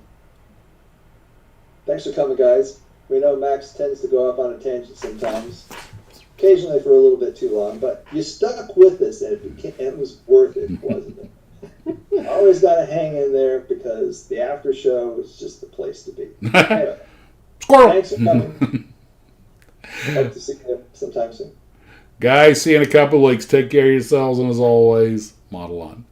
Thanks for coming, guys. We know Max tends to go off on a tangent sometimes, occasionally for a little bit too long, but you stuck with us, and it was worth it, wasn't it? Always got to hang in there, because the after show is just the place to be. Anyway, Squirrel! thanks for coming. Hope to see you sometime soon. Guys, see you in a couple of weeks. Take care of yourselves, and as always, model on.